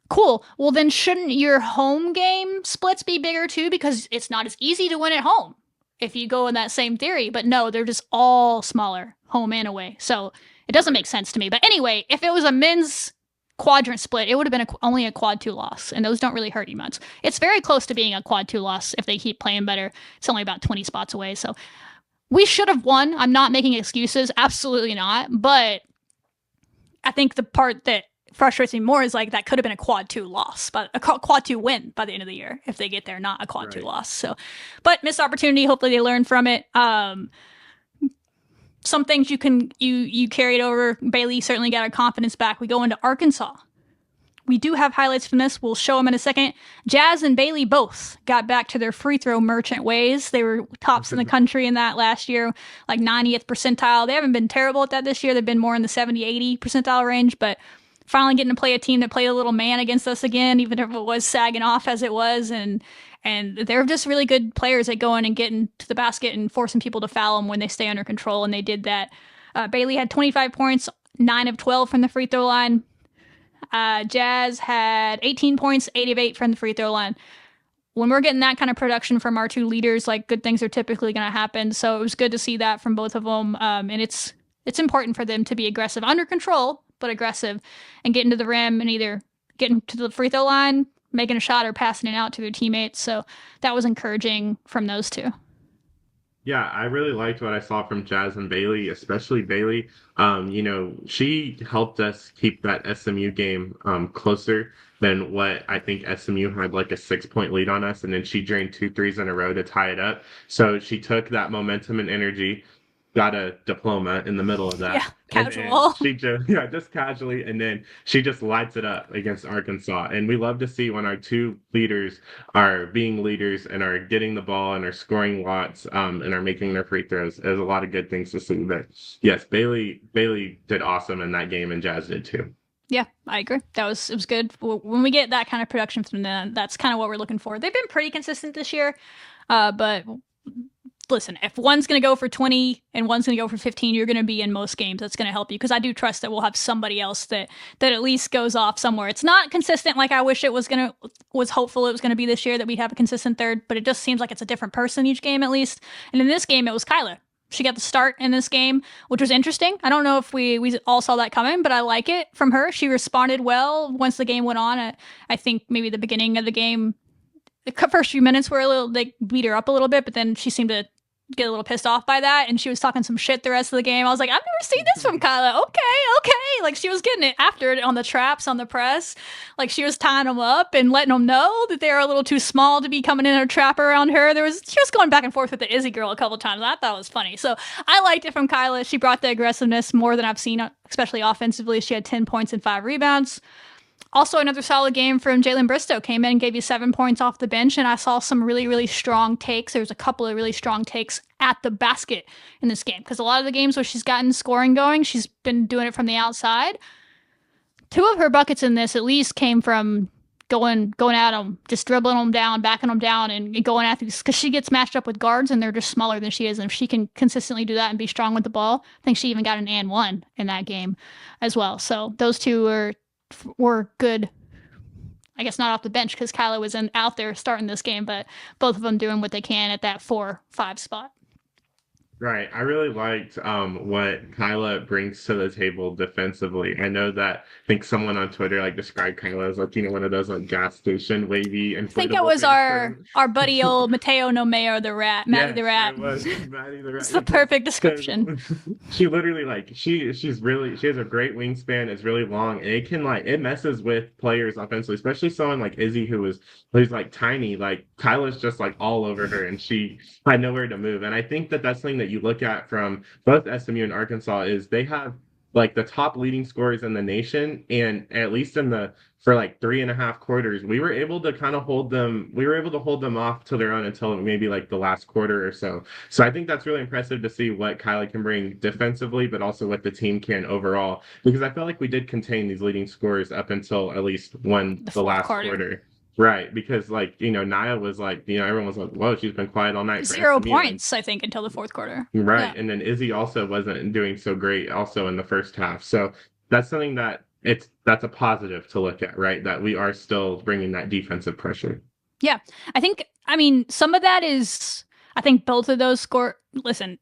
Cool. Well, then shouldn't your home game splits be bigger too? Because it's not as easy to win at home if you go in that same theory. But no, they're just all smaller, home and away. So it doesn't make sense to me. But anyway, if it was a men's quadrant split, it would have been only a quad 2 loss, and those don't really hurt you much. It's very close to being a quad 2 loss if they keep playing better. It's only about 20 spots away, so we should have won. I'm not making excuses, absolutely not, but I think the part that frustrates me more is like that could have been a quad 2 loss, but a quad 2 win by the end of the year if they get there, not a quad 2 loss. So, but missed opportunity. Hopefully they learn from it. Some things you carried over. Bailey certainly got her confidence back. We go into Arkansas. We do have highlights from this. We'll show them in a second. Jazz and Bailey both got back to their free throw merchant ways. They were tops in the country in that last year, like 90th percentile. They haven't been terrible at that this year. They've been more in the 70, 80 percentile range, but finally getting to play a team that played a little man against us again, even if it was sagging off as it was. And they're just really good players at going and getting to the basket and forcing people to foul them when they stay under control, and they did that. Bailey had 25 points, 9 of 12 from the free throw line. Jazz had 18 points, 8 of 8 from the free throw line. When we're getting that kind of production from our two leaders, like, good things are typically going to happen. So it was good to see that from both of them. And it's important for them to be aggressive, under control, but aggressive, and getting to the rim and either getting to the free throw line, making a shot, or passing it out to their teammates. So that was encouraging from those two. Yeah, I really liked what I saw from Jazz and Bailey, especially Bailey. She helped us keep that SMU game closer than what I think SMU had, like a 6-point lead on us, and then she drained 2 threes in a row to tie it up. So she took that momentum and energy, got a diploma in the middle of that. Yeah, casual. She just casually, and then she just lights it up against Arkansas. And we love to see when our two leaders are being leaders and are getting the ball and are scoring lots and are making their free throws. There's a lot of good things to see. But yes, Bailey did awesome in that game, and Jazz did too. Yeah, I agree. It was good. When we get that kind of production from them, that's kind of what we're looking for. They've been pretty consistent this year, but listen, if one's going to go for 20 and one's going to go for 15, you're going to be in most games. That's going to help you, because I do trust that we'll have somebody else that at least goes off somewhere. It's not consistent like I wish it was hopeful it was going to be this year, that we'd have a consistent third, but it just seems like it's a different person each game at least. And in this game, it was Kyla. She got the start in this game, which was interesting. I don't know if we all saw that coming, but I like it from her. She responded well once the game went on. I think maybe the beginning of the game, the first few minutes were they beat her up a little bit, but then she seemed to get a little pissed off by that, and she was talking some shit the rest of the game. I was like, I've never seen this from Kyla. Okay. Like, she was getting it after it on the traps, on the press. Like, she was tying them up and letting them know that they were a little too small to be coming in a trap around her. She was going back and forth with the Izzy girl a couple times. I thought it was funny. So I liked it from Kyla. She brought the aggressiveness more than I've seen, especially offensively. She had 10 points and 5 rebounds. Also, another solid game from Jalen Bristow. Came in and gave you 7 points off the bench, and I saw some really, really strong takes. There was a couple of really strong takes at the basket in this game, because a lot of the games where she's gotten scoring going, she's been doing it from the outside. 2 of her buckets in this at least came from going at them, just dribbling them down, backing them down, and going at these, because she gets matched up with guards, and they're just smaller than she is. And if she can consistently do that and be strong with the ball, I think she even got an and one in that game as well. So those two were good. I guess not off the bench, because Kyla was out there starting this game, but both of them doing what they can at that 4-5 spot. Right. I really liked what Kyla brings to the table defensively. I know that I think someone on Twitter described Kyla as one of those gas station wavy and. I think it was our buddy old Mateo Nomeo the Rat, Maddie the Rat. It was Maddie the Rat. It's the perfect description. She literally she has a great wingspan. It's really long, and it can it messes with players offensively, especially someone like Izzy who's tiny. Kyla's just all over her, and she had nowhere to move. And I think that that's something that you look at from both SMU and Arkansas is they have like the top leading scorers in the nation, and at least for like 3.5 quarters, we were able to kind of hold them. We were able to hold them off to their own until maybe like the last quarter or so. So I think that's really impressive to see what Kylie can bring defensively, but also what the team can overall. Because I felt like we did contain these leading scorers up until at least the last quarter. Right, because like Nia was like everyone was like, "Whoa, she's been quiet all night." 0 points, I think, until the fourth quarter. Right, and then Izzy also wasn't doing so great, also in the first half. So that's something that's a positive to look at, right? That we are still bringing that defensive pressure. Yeah, I mean, some of that is, I think both of those listen,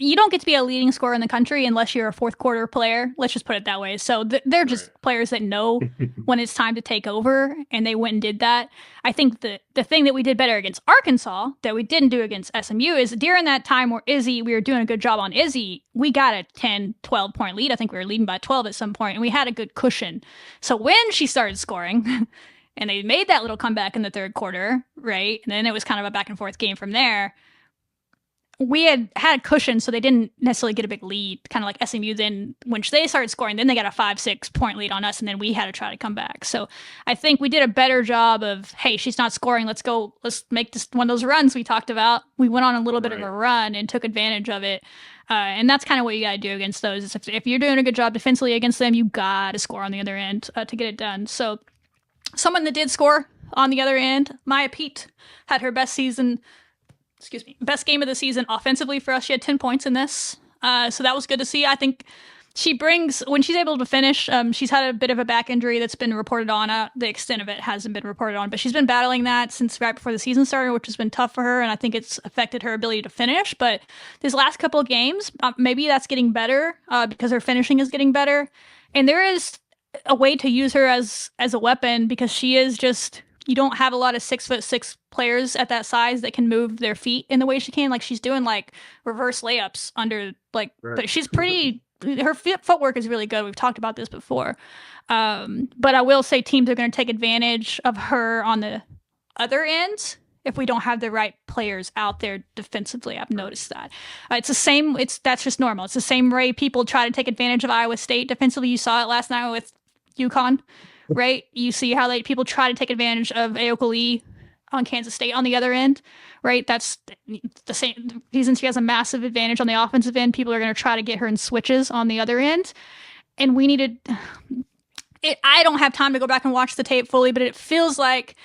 you don't get to be a leading scorer in the country unless you're a fourth quarter player. Let's just put it that way. So they're just players that know when it's time to take over, and they went and did that. I think the thing that we did better against Arkansas that we didn't do against SMU is during that time where we were doing a good job on Izzy, we got a 10, 12 point lead. I think we were leading by 12 at some point, and we had a good cushion. So when she started scoring and they made that little comeback in the third quarter, right? And then it was kind of a back and forth game from there. We had a cushion, so they didn't necessarily get a big lead, kind of like SMU. Then when they started scoring, then they got a 5-6 point lead on us, and then we had to try to come back. So I think we did a better job of, hey, she's not scoring. Let's make this one of those runs we talked about. We went on a little bit of a run and took advantage of it. And that's kind of what you got to do against those. Is if you're doing a good job defensively against them, you got to score on the other end to get it done. So someone that did score on the other end, Maya Pete, had her best best game of the season offensively for us. She had 10 points in this. So that was good to see. I think she brings, when she's able to finish, she's had a bit of a back injury that's been reported on. The extent of it hasn't been reported on, but she's been battling that since right before the season started, which has been tough for her. And I think it's affected her ability to finish. But these last couple of games, maybe that's getting better because her finishing is getting better. And there is a way to use her as a weapon, because she is just, you don't have a lot of 6'6" players at that size that can move their feet in the way she can. Like, she's doing like reverse layups under but she's pretty, her footwork is really good. We've talked about this before. But I will say teams are going to take advantage of her on the other end if we don't have the right players out there defensively. I've noticed that. It's the same. That's just normal. It's the same way people try to take advantage of Iowa State defensively. You saw it last night with UConn. Right? You see how people try to take advantage of Aoka Lee on Kansas State on the other end, right? That's the same reason she has a massive advantage on the offensive end. People are going to try to get her in switches on the other end. And we needed it. I don't have time to go back and watch the tape fully, but it feels like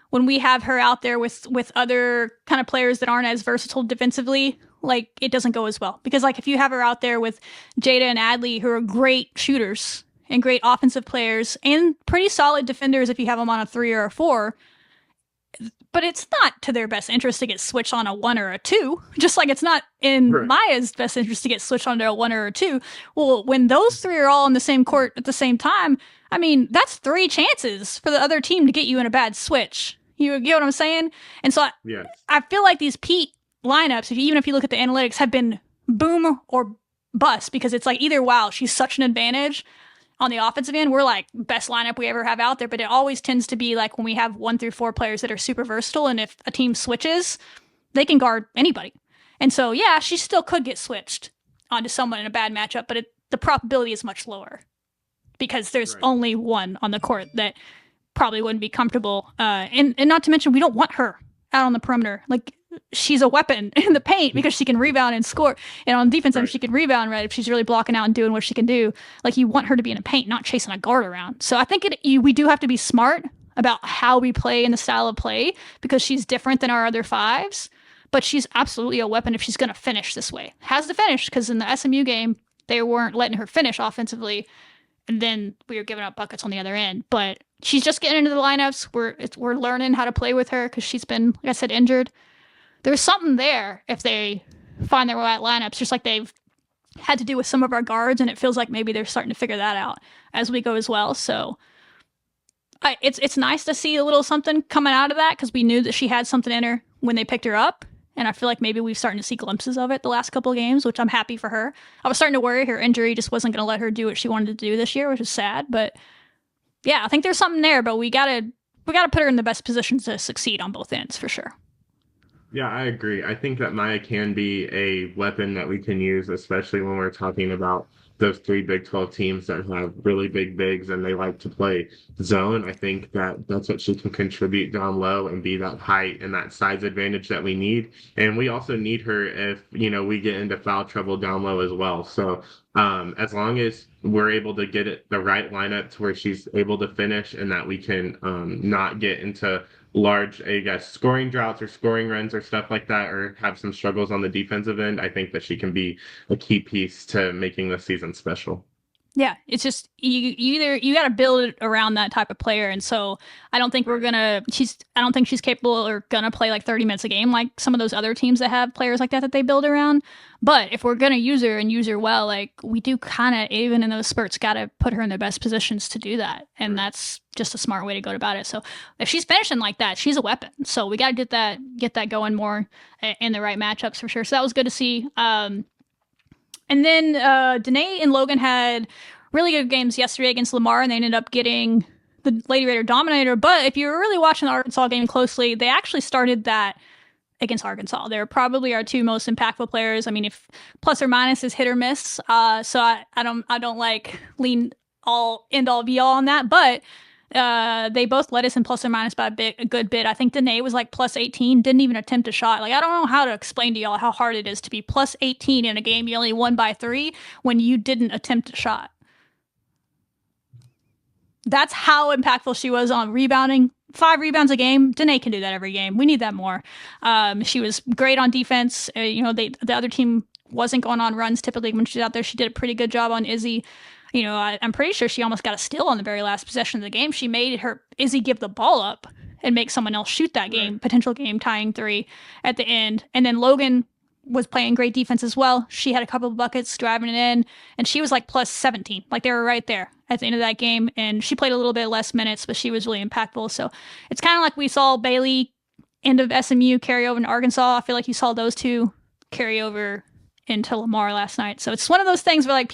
when we have her out there with other kind of players that aren't as versatile defensively, like, it doesn't go as well. Because like if you have her out there with Jada and Adley, who are great shooters and great offensive players and pretty solid defenders if you have them on a 3 or a 4. But it's not to their best interest to get switched on a 1 or a 2, just like it's not in Maya's best interest to get switched onto a 1 or a 2. Well, when those 3 are all on the same court at the same time, I mean, that's 3 chances for the other team to get you in a bad switch. You get what I'm saying? And so I feel like these Pete lineups, even if you look at the analytics, have been boom or bust, because it's like either, wow, she's such an advantage on the offensive end, we're like best lineup we ever have out there, but it always tends to be like when we have 1 through 4 players that are super versatile, and if a team switches, they can guard anybody. And so, yeah, she still could get switched onto someone in a bad matchup, but the probability is much lower because there's only one on the court that probably wouldn't be comfortable. And not to mention, we don't want her out on the perimeter. Like, she's a weapon in the paint because she can rebound and score. And on defense, she can rebound, right? If she's really blocking out and doing what she can do. Like, you want her to be in the paint, not chasing a guard around. So I think we do have to be smart about how we play and the style of play, because she's different than our other 5s. But she's absolutely a weapon if she's going to finish this way. Has to finish, because in the SMU game, they weren't letting her finish offensively. And then we were giving up buckets on the other end. But she's just getting into the lineups. We're learning how to play with her because she's been, like I said, injured. There's something there if they find their right lineups, just like they've had to do with some of our guards, and it feels like maybe they're starting to figure that out as we go as well. So it's nice to see a little something coming out of that, because we knew that she had something in her when they picked her up, and I feel like maybe we've starting to see glimpses of it the last couple of games, which I'm happy for her. I was starting to worry her injury just wasn't going to let her do what she wanted to do this year, which is sad. But yeah, I think there's something there, but we gotta put her in the best position to succeed on both ends for sure. Yeah, I agree. I think that Maya can be a weapon that we can use, especially when we're talking about those three Big 12 teams that have really big bigs and they like to play zone. I think that that's what she can contribute down low and be that height and that size advantage that we need. And we also need her if, we get into foul trouble down low as well. So as long as we're able to get it the right lineup to where she's able to finish and that we can not get into large, I guess, scoring droughts or scoring runs or stuff like that, or have some struggles on the defensive end, I think that she can be a key piece to making the season special. Yeah, it's just you got to build it around that type of player, and so I don't think I don't think she's capable or gonna play like 30 minutes a game like some of those other teams that have players like that they build around. But if we're gonna use her and use her well, like we do kind of even in those spurts got to put her in the best positions to do that, and that's just a smart way to go about it. So if she's finishing like that, she's a weapon. So we got to get that going more in the right matchups for sure. So that was good to see. And then Danae and Logan had really good games yesterday against Lamar, and they ended up getting the Lady Raider Dominator. But if you were really watching the Arkansas game closely, they actually started that against Arkansas. They're probably our two most impactful players. I mean, if plus or minus is hit or miss, so I don't like lean all end all be all on that, but they both led us in plus or minus by a good bit. I think Danae was like plus 18, didn't even attempt a shot. Like, I don't know how to explain to y'all how hard it is to be plus 18 in a game you only won by 3 when you didn't attempt a shot. That's how impactful she was on rebounding. 5 rebounds a game. Danae can do that every game. We need that more. She was great on defense. The other team wasn't going on runs typically when she's out there. She did a pretty good job on Izzy. I'm pretty sure she almost got a steal on the very last possession of the game. She made Izzy give the ball up and make someone else shoot that game, potential game tying 3 at the end. And then Logan was playing great defense as well. She had a couple of buckets driving it in, and she was like plus 17. Like they were right there at the end of that game. And she played a little bit less minutes, but she was really impactful. So it's kind of like we saw Bailey end of SMU carry over to Arkansas. I feel like you saw those two carry over into Lamar last night. So it's one of those things where like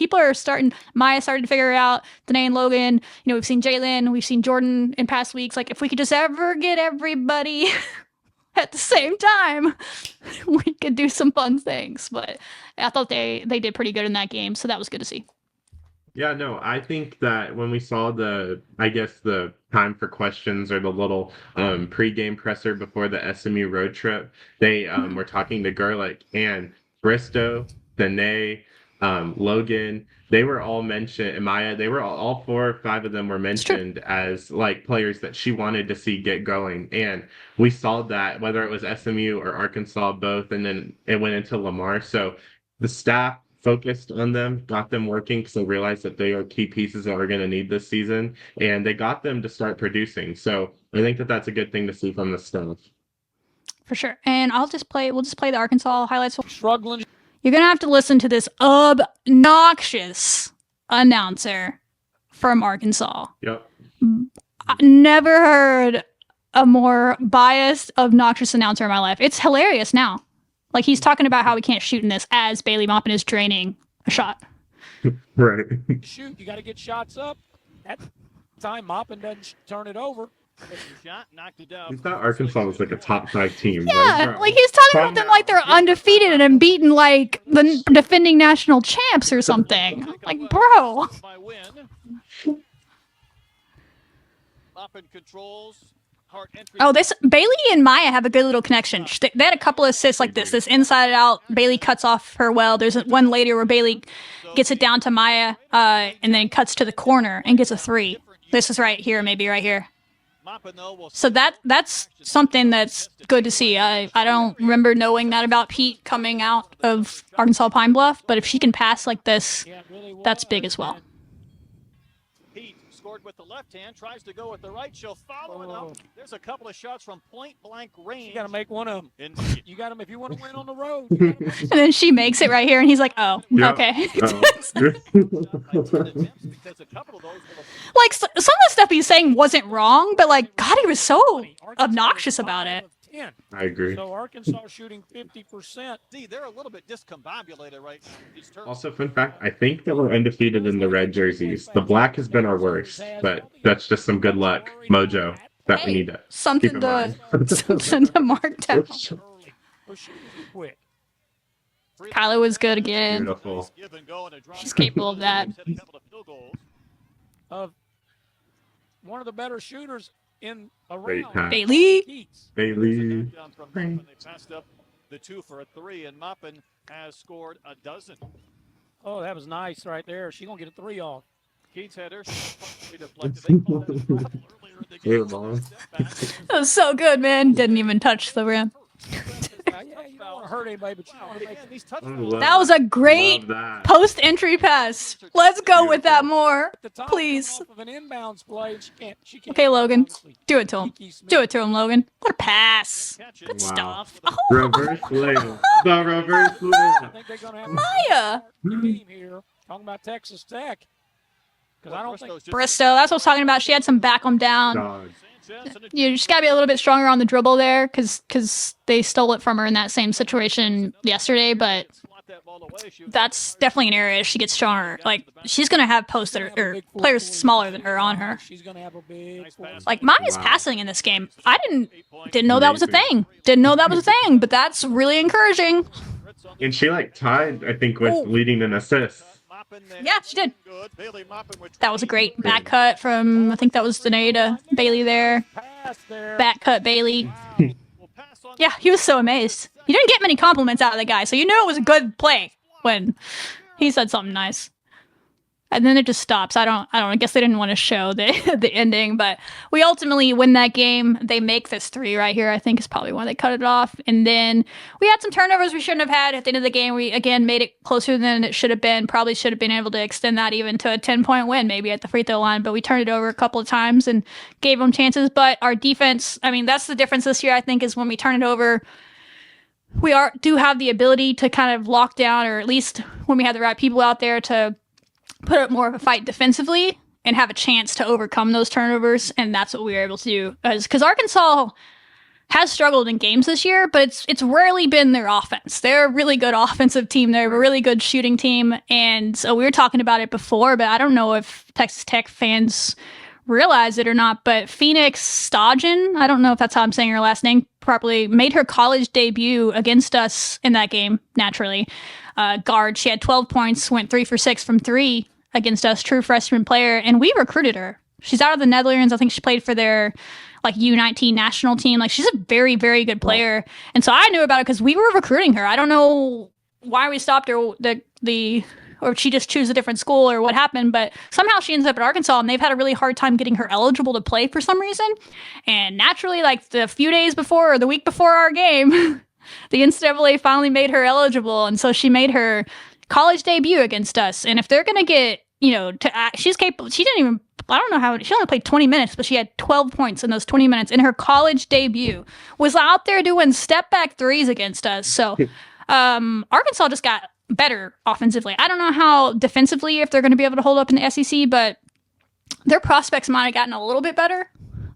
Maya started to figure it out, Danae and Logan, we've seen Jalen, we've seen Jordan in past weeks. Like if we could just ever get everybody at the same time, we could do some fun things. But I thought they did pretty good in that game. So that was good to see. Yeah, no, I think that when we saw the time for questions or the little pregame presser before the SMU road trip, they were talking to Gerlich and Bristow, Danae, Logan, they were all mentioned, and Maya, they were all 4 or 5 of them were mentioned as like players that she wanted to see get going. And we saw that whether it was SMU or Arkansas, both, and then it went into Lamar. So the staff focused on them, got them working because they realized that they are key pieces that we're going to need this season, and they got them to start producing. So I think that that's a good thing to see from the staff. For sure. And we'll just play the Arkansas highlights. Struggling. You're going to have to listen to this obnoxious announcer from Arkansas. Yep. I never heard a more biased, obnoxious announcer in my life. It's hilarious now. Like he's talking about how we can't shoot in this as Bailey Maupin is draining a shot. Right. Shoot, you got to get shots up. That time Maupin doesn't turn it over. Shot, knocked it down. He thought Arkansas was like a top 5 team. Yeah, right? like he's talking about them like they're undefeated and beaten like the defending national champs or something. Like, bro. Maupin controls. Oh, Bailey and Maya have a good little connection. They had a couple of assists like this inside out. Bailey cuts off her well. There's one later where Bailey gets it down to Maya and then cuts to the corner and gets a 3. This is right here, maybe right here. So that's something that's good to see. I don't remember knowing that about Pete coming out of Arkansas Pine Bluff, but if she can pass like this, that's big as well. Pete scored with the left hand, tries to go with the right. She'll follow it up. There's a couple of shots from point blank range. You got to make one of them. You got them if you want to win on the road. And then she makes it right here, and he's like, "Oh, yeah. Okay." Like some of the stuff he's saying wasn't wrong, but like God, he was so obnoxious about it. I agree. So Arkansas shooting 50%. See, they're a little bit discombobulated right now. Also, fun fact, I think that we're undefeated in the red jerseys. The black has been our worst, but that's just some good luck mojo that we need to something keep in mind. something to mark down. Her shooters are quick. Kyla was good again. Beautiful. She's capable of that. One of the better shooters in Great around. pass. Bailey. Bailey. They passed up the 2 for a 3, and Maupin has scored a dozen. Oh, that was nice right there. She's going to get a 3 off. Keats header. Hey, Mom. That was so good, man. Didn't even touch the rim. Yeah, you don't want to hurt anybody, but you want to make These That was a great post-entry pass. Let's go with that more, please. Off of an inbounds play. She can't Okay, Logan. Do it to him. Kiki Smith. Do it to him, Logan. What a pass. Good Wow. stuff. Reverse layup. The reverse I layup. think they're going to have Maya. a game here. Talking about Texas Tech. Because I don't think Bristow, that's what I was talking about. She had some back 'em down. Dog. You just gotta be a little bit stronger on the dribble there, because they stole it from her in that same situation yesterday. But that's definitely an area she gets stronger. Like, she's gonna have posts that are, or players smaller than her on her. she's going to have a big Like, Maya's Wow. passing in this game, I didn't know that was a thing. Didn't know that was a thing, but that's really encouraging. And she like tied, I think, with leading in assists. Yeah, she did. That was a great back cut from, I think that was Danae to Bailey there. pass there. Back cut Bailey. Yeah, he was so amazed. He didn't get many compliments out of the guy, so you knew it was a good play when he said something nice. And then it just stops. I guess they didn't want to show the the ending, but we ultimately win that game. They make this 3 right here, I think, is probably why they cut it off. And then we had some turnovers we shouldn't have had. At the end of the game, we again made it closer than it should have been. Probably should have been able to extend that even to a 10-point win, maybe at the free throw line, but we turned it over a couple of times and gave them chances. But our defense, I mean, that's the difference this year, I think, is when we turn it over, we do have the ability to kind of lock down, or at least when we have the right people out there, to put up more of a fight defensively and have a chance to overcome those turnovers. And that's what we were able to do. Because Arkansas has struggled in games this year, but it's rarely been their offense. They're a really good offensive team. They're a really good shooting team. And so we were talking about it before, but I don't know if Texas Tech fans realize it or not, but Phoenix Stajan, I don't know if that's how I'm saying her last name properly, made her college debut against us in that game, naturally. Guard, she had 12 points, went 3 for 6 from 3 against us, true freshman player, and we recruited her. She's out of the Netherlands. I think she played for their like U19 national team. Like, she's a very, very good player. And so I knew about it because we were recruiting her. I don't know why we stopped her, or she just chose a different school or what happened, but somehow she ends up at Arkansas, and they've had a really hard time getting her eligible to play for some reason. And naturally, like the few days before or the week before our game, the NCAA finally made her eligible, and so she made her college debut against us. And if they're going to get, she's capable. She didn't even, I don't know how, she only played 20 minutes, but she had 12 points in those 20 minutes in her college debut, was out there doing step back threes against us. So Arkansas just got better offensively. I don't know how defensively, if they're going to be able to hold up in the SEC, but their prospects might have gotten a little bit better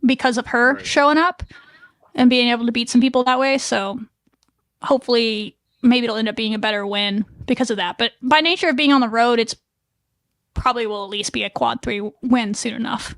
because of her showing up and being able to beat some people that way. So hopefully maybe it'll end up being a better win because of that. But by nature of being on the road, it's probably will at least be a quad 3 win soon enough.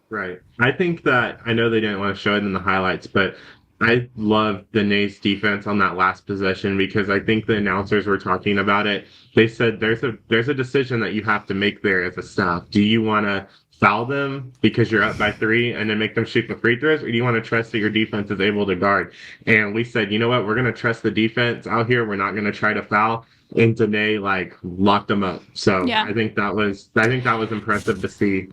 Right. I think that, I know they didn't want to show it in the highlights, but I love Danae's defense on that last possession, because I think the announcers were talking about it. They said there's a decision that you have to make there as a staff. Do you want to foul them because you're up by 3 and then make them shoot the free throws, or do you want to trust that your defense is able to guard? And we said, you know what, we're going to trust the defense out here. We're not going to try to foul. And Danae locked them up. So yeah. I think that was impressive to see.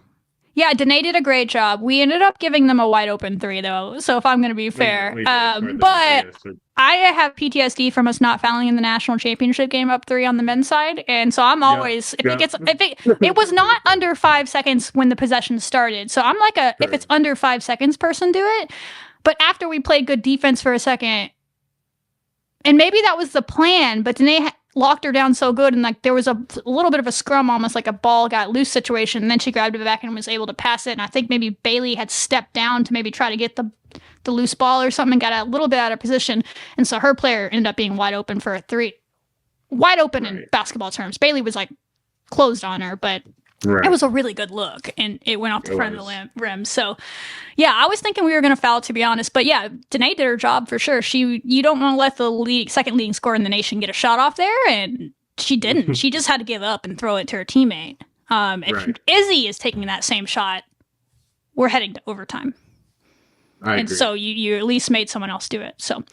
Yeah, Danae did a great job. We ended up giving them a wide open 3, though, so if I'm going to be fair. But I have PTSD from us not fouling in the national championship game up 3 on the men's side, and so I'm always it was not under 5 seconds when the possession started. So I'm like if it's under 5 seconds person, do it. But after we played good defense for a second, and maybe that was the plan, but Danae locked her down so good, and there was a little bit of a scrum, almost like a ball got loose situation, and then she grabbed it back and was able to pass it. And I think maybe Bailey had stepped down to maybe try to get the loose ball or something, and got a little bit out of position, and so her player ended up being wide open for a 3. Wide open in basketball terms. Bailey was closed on her, but Right. It was a really good look, and it went off the front of the rim. So, yeah, I was thinking we were going to foul, to be honest. But yeah, Danae did her job for sure. You don't want to let the second leading scorer in the nation get a shot off there, and she didn't. She just had to give up and throw it to her teammate. If Izzy is taking that same shot, we're heading to overtime. And so you at least made someone else do it. So,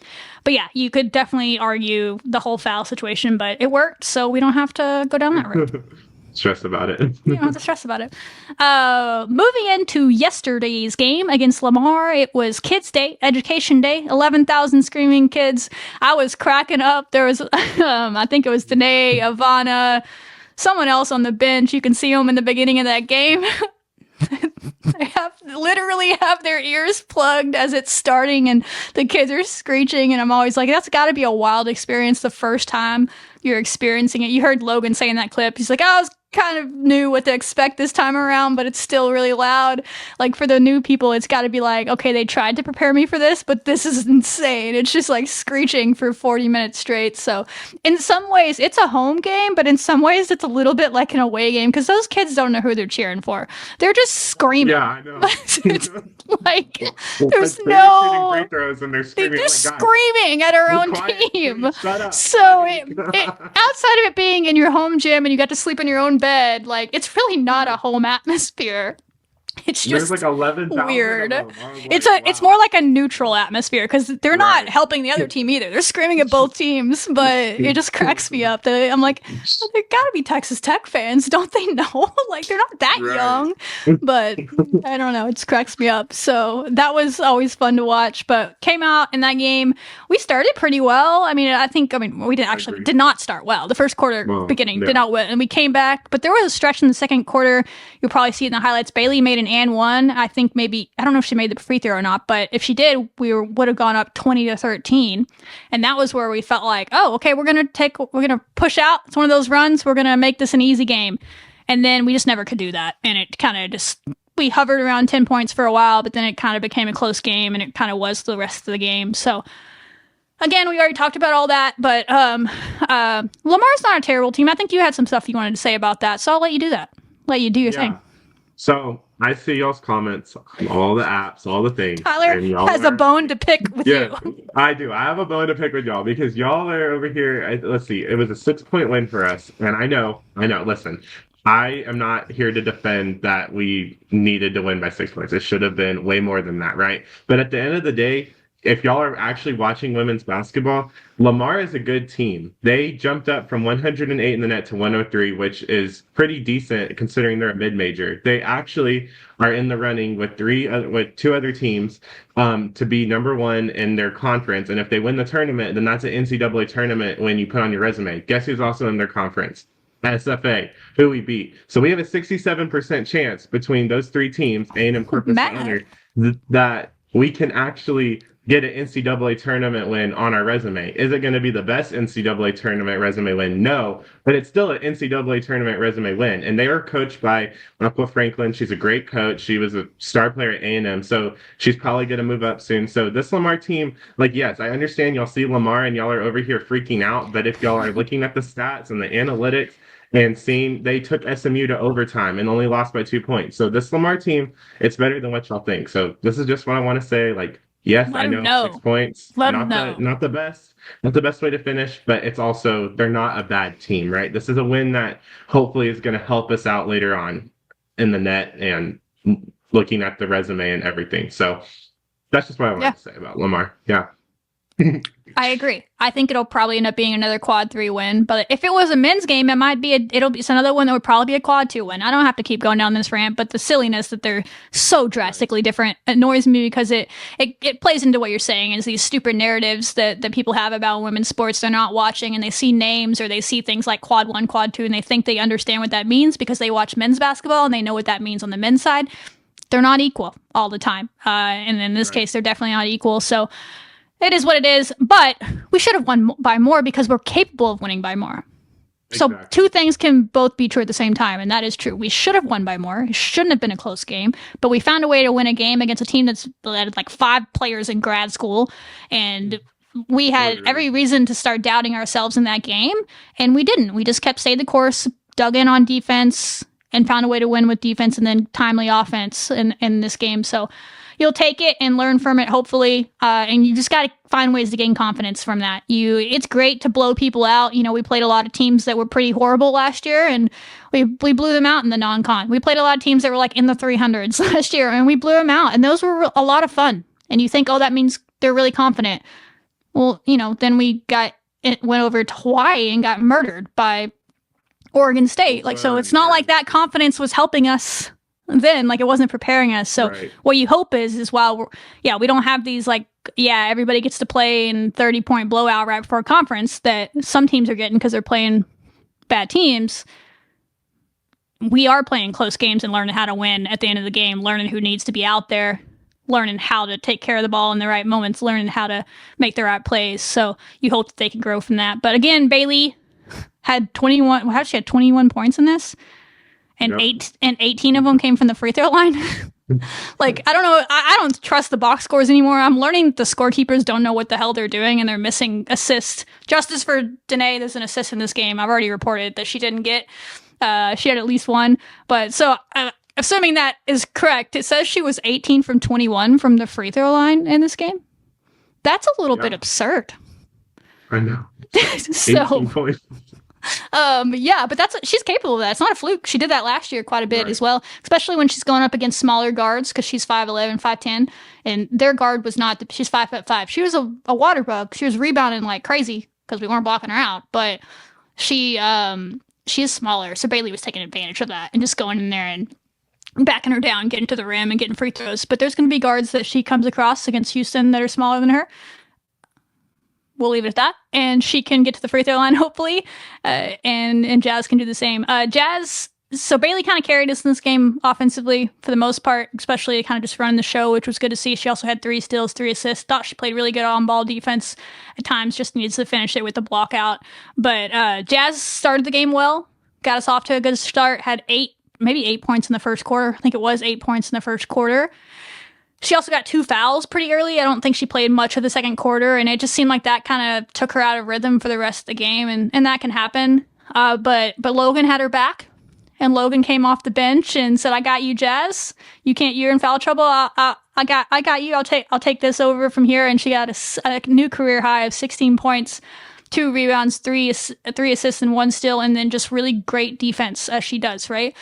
but yeah, you could definitely argue the whole foul situation, but it worked, so we don't have to go down that road. Stress about it. You don't have to stress about it. Moving into yesterday's game against Lamar, it was Kids Day, Education Day, 11,000 screaming kids. I was cracking up. There was, I think it was Danae, Ivana, someone else on the bench. You can see them in the beginning of that game. They literally have their ears plugged as it's starting, and the kids are screeching, and I'm always like, that's got to be a wild experience the first time you're experiencing it. You heard Logan say in that clip, he's like, I was kind of knew what to expect this time around, but it's still really loud. Like, for the new people, it's got to be like, okay, they tried to prepare me for this, but this is insane. It's just like screeching for 40 minutes straight. So in some ways it's a home game, but in some ways it's a little bit like an away game, because those kids don't know who they're cheering for. They're just screaming. Yeah, I know. It's like there's like no free throws and they're screaming, they're screaming at our own team. Shut up. So outside of it being in your home gym and you got to sleep in your own bed, like, it's really not a home atmosphere. It's just like 11,000 weird. of them. Like, It's more like a neutral atmosphere, because they're not helping the other team either. They're screaming at both teams, but it just cracks me up. I'm like, oh, they gotta be Texas Tech fans, don't they know? Like, they're not that young, but I don't know. It just cracks me up. So that was always fun to watch. But came out in that game, we started pretty well. I mean, we did not start well. The first quarter beginning did not win, and we came back. But there was a stretch in the second quarter. You'll probably see it in the highlights. Bailey made an and one. I think I don't know if she made the free throw or not, but if she did, we would have gone up 20-13. And that was where we felt like, oh, okay, we're going to push out. It's one of those runs. We're going to make this an easy game. And then we just never could do that. And it kind of we hovered around 10 points for a while, but then it kind of became a close game, and it kind of was the rest of the game. So again, we already talked about all that, but Lamar's not a terrible team. I think you had some stuff you wanted to say about that. So I'll let you do that. Let you do your thing. So I see y'all's comments, all the apps, all the things. Tyler has a bone to pick with you. I do. I have a bone to pick with y'all, because y'all are over here. Let's see. It was a 6-point win for us. And I know. Listen, I am not here to defend that we needed to win by 6 points. It should have been way more than that, right? But at the end of the day, if y'all are actually watching women's basketball, Lamar is a good team. They jumped up from 108 in the net to 103, which is pretty decent considering they're a mid-major. They actually are in the running with two other teams to be number one in their conference. And if they win the tournament, then that's an NCAA tournament when you put on your resume. Guess who's also in their conference? SFA, who we beat. So we have a 67% chance between those three teams, A&M, Corpus, and Honor, that we can actually get an NCAA tournament win on our resume. Is it going to be the best NCAA tournament resume win? No, but it's still an NCAA tournament resume win. And they are coached by Aqua Franklin. She's a great coach. She was a star player at A&M, so she's probably going to move up soon. So this Lamar team, like, yes, I understand y'all see Lamar and y'all are over here freaking out, but if y'all are looking at the stats and the analytics and seeing they took SMU to overtime and only lost by 2 points. So this Lamar team, it's better than what y'all think. So this is just what I want to say. Like, yes, I know 6 points, not the best way to finish, but it's also, they're not a bad team, right? This is a win that hopefully is going to help us out later on in the net and looking at the resume and everything. So that's just what I want to say about Lamar. Yeah. I agree. I think it'll probably end up being another quad 3 win, but if it was a men's game, it's another one that would probably be a quad 2 win. I don't have to keep going down this rant, but the silliness that they're so drastically different annoys me, because it plays into what you're saying, is these stupid narratives that people have about women's sports. They're not watching, and they see names or they see things like quad 1, quad 2, and they think they understand what that means because they watch men's basketball and they know what that means on the men's side. They're not equal all the time. And in this case, they're definitely not equal. So it is what it is, but we should have won by more because we're capable of winning by more. Exactly. So two things can both be true at the same time, and that is true. We should have won by more. It shouldn't have been a close game, but we found a way to win a game against a team that had like 5 players in grad school, and we had every reason to start doubting ourselves in that game, and we didn't. We just kept staying the course, dug in on defense, and found a way to win with defense and then timely offense in this game. So you'll take it and learn from it, hopefully. And you just got to find ways to gain confidence from that. It's great to blow people out. We played a lot of teams that were pretty horrible last year, and we blew them out in the non-con. We played a lot of teams that were like in the 300s last year, and we blew them out. And those were a lot of fun. And you think, oh, that means they're really confident. Well, then we went over to Hawaii and got murdered by Oregon State. So it's not like that confidence was helping us then, like it wasn't preparing us. So what you hope is while we don't have these everybody gets to play in 30-point blowout right before a conference that some teams are getting because they're playing bad teams. We are playing close games and learning how to win at the end of the game, learning who needs to be out there, learning how to take care of the ball in the right moments, learning how to make the right plays. So you hope that they can grow from that. But again, Bailey had 21. She had 21 points in this. And 18 of them came from the free throw line. I don't know. I don't trust the box scores anymore. I'm learning the scorekeepers don't know what the hell they're doing, and they're missing assists. Justice for Danae, there's an assist in this game. I've already reported that she didn't get. She had at least one. But so assuming that is correct, it says she was 18 from 21 from the free throw line in this game. That's a little bit absurd. I know. So, but she's capable of that. It's not a fluke. She did that last year quite a bit as well, especially when she's going up against smaller guards because she's 5'11", 5'10", and their guard was not. She's 5'5". She was a water bug. She was rebounding like crazy because we weren't blocking her out, but she is smaller, so Bailey was taking advantage of that and just going in there and backing her down, getting to the rim and getting free throws. But there's going to be guards that she comes across against Houston that are smaller than her. We'll leave it at that. And she can get to the free throw line, hopefully. And Jazz can do the same. So Bailey kind of carried us in this game offensively for the most part, especially kind of just running the show, which was good to see. She also had 3 steals, 3 assists. Thought she played really good on-ball defense at times, just needs to finish it with the block out. But Jazz started the game well, got us off to a good start, had 8 points in the first quarter. I think it was 8 points in the first quarter. She also got 2 fouls pretty early. I don't think she played much of the second quarter, and it just seemed like that kind of took her out of rhythm for the rest of the game, and that can happen. But Logan had her back, and Logan came off the bench and said, "I got you, Jazz. You're in foul trouble. I got you. I'll take this over from here." And she got a new career high of 16 points, 2 rebounds, 3 assists, and 1 steal, and then just really great defense as she does, right?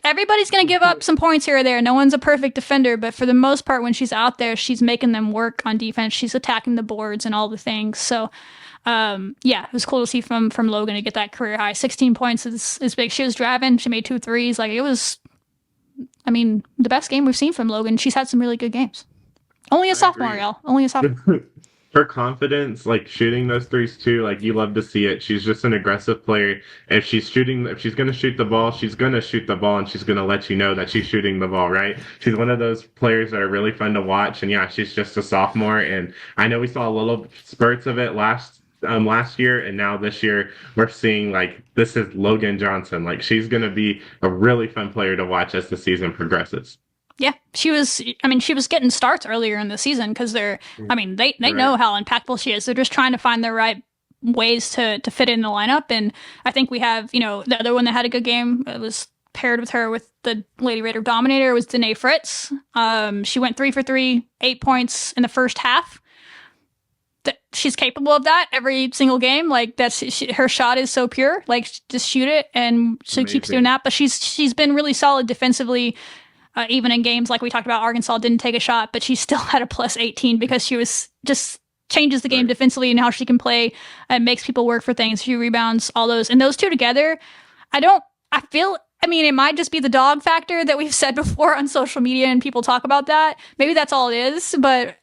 Everybody's going to give up some points here or there. No one's a perfect defender, but for the most part, when she's out there, she's making them work on defense. She's attacking the boards and all the things. So, it was cool to see from Logan to get that career high. 16 points is big. She was driving. She made 2 threes. It was, the best game we've seen from Logan. She's had some really good games. Only a sophomore, y'all. Only a sophomore. Her confidence, shooting those threes too, you love to see it. She's just an aggressive player. If she's going to shoot the ball, she's going to shoot the ball, and she's going to let you know that she's shooting the ball, right? She's one of those players that are really fun to watch. And she's just a sophomore. And I know we saw a little spurts of it last year, and now this year we're seeing this is Logan Johnson. She's going to be a really fun player to watch as the season progresses. Yeah, she was getting starts earlier in the season because they know how impactful she is. They're just trying to find the right ways to fit in the lineup. And I think we have, the other one that had a good game, it was paired with her with the Lady Raider Dominator, was Danae Fritz. She went 3 for 3, 8 points in the first half. She's capable of that every single game. Her shot is so pure. Just shoot it, and she keeps doing that. But she's been really solid defensively. Even in games like we talked about, Arkansas didn't take a shot, but she still had a plus 18 because she was just changes the game defensively and how she can play and makes people work for things. She rebounds, all those. And those two together, it might just be the dog factor that we've said before on social media and people talk about that. Maybe that's all it is, but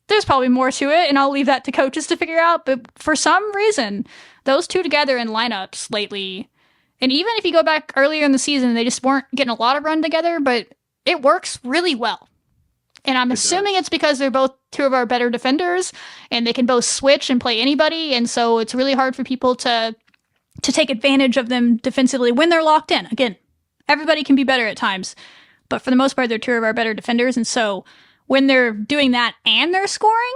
there's probably more to it, and I'll leave that to coaches to figure out. But for some reason, those two together in lineups lately, and even if you go back earlier in the season, they just weren't getting a lot of run together, but it works really well. And I'm assuming it's because they're both 2 of our better defenders, and they can both switch and play anybody, and so it's really hard for people to take advantage of them defensively when they're locked in. Again, everybody can be better at times, but for the most part, they're 2 of our better defenders, and so when they're doing that and they're scoring,